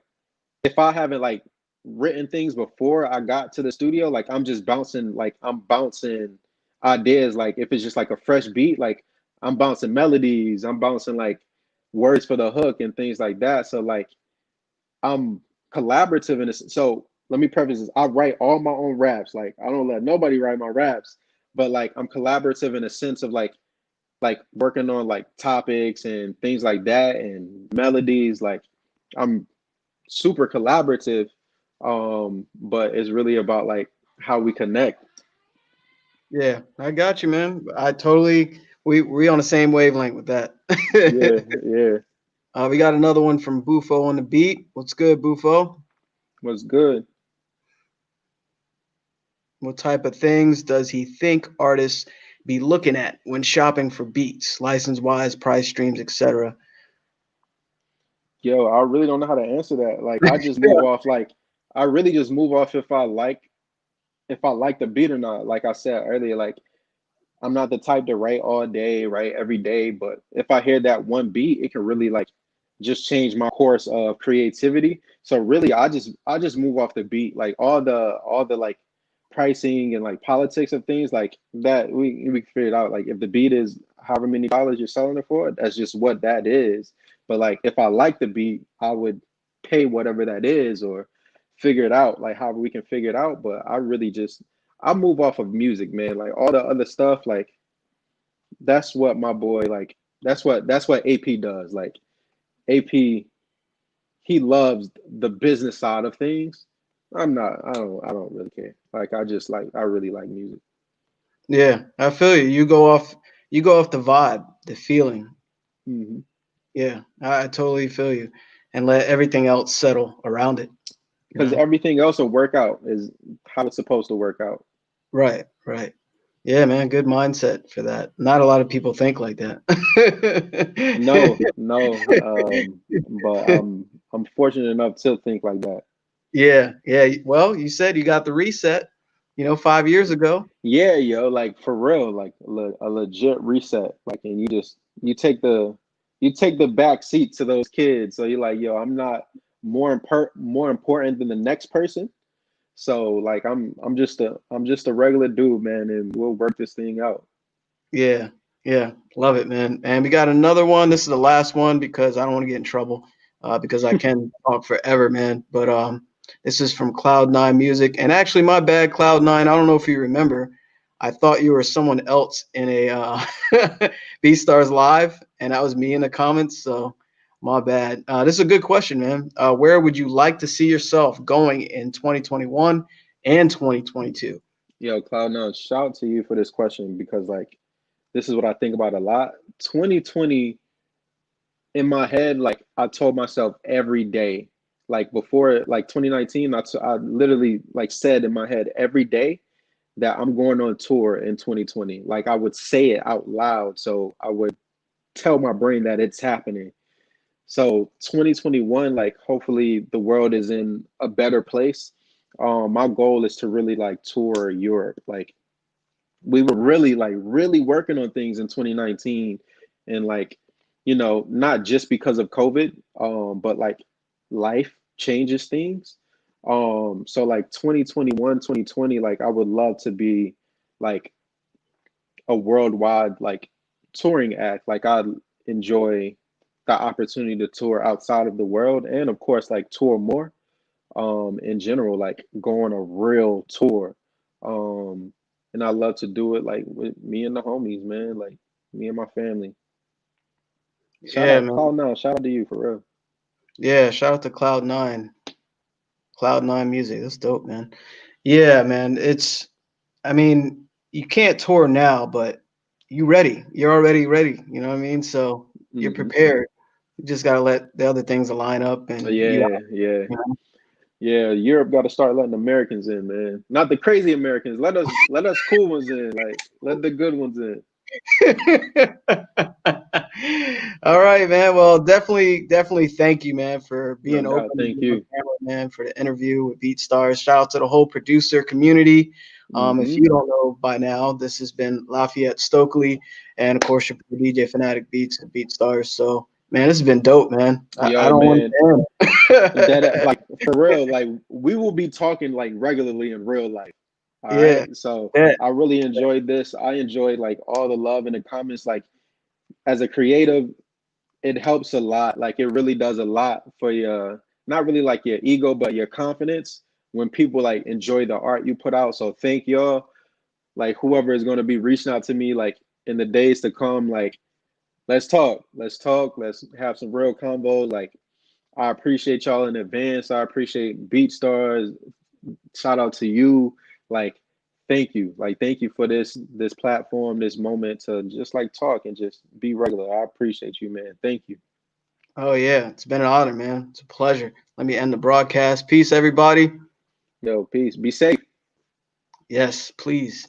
if I haven't like written things before I got to the studio, like I'm bouncing ideas. Like if it's just like a fresh beat, like I'm bouncing melodies, I'm bouncing like words for the hook and things like that. So like I'm collaborative in this. So let me preface this. I write all my own raps. Like I don't let nobody write my raps, but like I'm collaborative in a sense of like working on like topics and things like that and melodies. Like I'm super collaborative. But it's really about like how we connect. Yeah, I got you, man. I totally we on the same wavelength with that. Yeah, yeah. We got another one from Bufo on the beat. What's good, Bufo? Was good. What type of things does he think artists be looking at when shopping for beats, license wise, price streams, etc.? Yo, I really don't know how to answer that. Like I just move off like I really just move off if I like the beat or not. Like I said earlier, like I'm not the type to write all day, write every day, but if I hear that one beat, it can really like just changed my course of creativity. So really, I just move off the beat, like all the like pricing and like politics of things like that. We can figure it out. Like if the beat is however many dollars you're selling it for, that's just what that is. But like if I like the beat, I would pay whatever that is or figure it out, like however we can figure it out. But I really just I move off of music, man. Like all the other stuff, like that's what my boy like. That's what AP does. Like AP, he loves the business side of things. I'm not. I don't really care. Like I just like I really like music. Yeah, I feel you. You go off the vibe, the feeling. Hmm. Yeah, I totally feel you. And let everything else settle around it, you Because know? everything else will work out is how it's supposed to work out. Right, right. Yeah, man, good mindset for that. Not a lot of people think like that. No, no. But I'm fortunate enough to think like that. Yeah, yeah. Well, you said you got the reset, 5 years ago. Yeah, yo, like for real, like a legit reset. Like, and you take the back seat to those kids. So you're like, yo, I'm not more important than the next person. So like, I'm just a regular dude, man, and we'll work this thing out. Yeah, yeah. Love it, man. And we got another one. This is the last one because I don't want to get in trouble, because I can talk forever, man. But this is from Cloud9 Music. And actually, my bad, Cloud9. I don't know if you remember. I thought you were someone else in a BeatStars Live, and that was me in the comments. So my bad. This is a good question, man. Where would you like to see yourself going in 2021 and 2022? Yo, Cloud9, shout out to you for this question because like this is what I think about a lot. 2020 in my head, like I told myself every day, like before, like 2019, I literally like said in my head every day that I'm going on tour in 2020. Like I would say it out loud, so I would tell my brain that it's happening. So 2021, like hopefully the world is in a better place. My goal is to really like tour Europe. Like we were really working on things in 2019 and like not just because of COVID, but like life changes things. So like 2021, 2020, like I would love to be like a worldwide like touring act. Like I enjoy the opportunity to tour outside of the world and of course like tour more in general, like go on a real tour. Um, and I love to do it like with me and the homies, man, like me and my family. Shout Yeah, out man. Cloud Nine, shout out to you for real. Yeah, shout out to Cloud9. Cloud9 Music. That's dope, man. Yeah, man. I mean, you can't tour now, but you ready. You're already ready. You know what I mean? So you're Hmm. prepared. You just gotta let the other things line up and you Yeah, yeah, yeah. Europe got to start letting Americans in, man. Not the crazy Americans. Let us cool ones in. Like let the good ones in. All right, man. Well, definitely thank you, man, for No being doubt. open and Thank being on you. camera, man, for the interview with BeatStars. Shout out to the whole producer community. If Hmm. you don't know by now, this has been Lafayette Stokely, and of course your DJ Fanatic Beats and BeatStars. So, man, this has been dope, man. I Yo, don't want man. That to like for real, like we will be talking like regularly in real life. All Yeah, right. So yeah, I really enjoyed this. I enjoyed like all the love in the comments. Like as a creative, it helps a lot. Like it really does a lot for your not really like your ego, but your confidence when people like enjoy the art you put out. So thank y'all. Like whoever is gonna be reaching out to me like in the days to come, like let's talk. Let's talk. Let's have some real convo. Like I appreciate y'all in advance. I appreciate BeatStars. Shout out to you. Like, thank you. Like, thank you for this platform, this moment to just like talk and just be regular. I appreciate you, man. Thank you. Oh yeah, it's been an honor, man. It's a pleasure. Let me end the broadcast. Peace, everybody. Yo, peace. Be safe. Yes, please.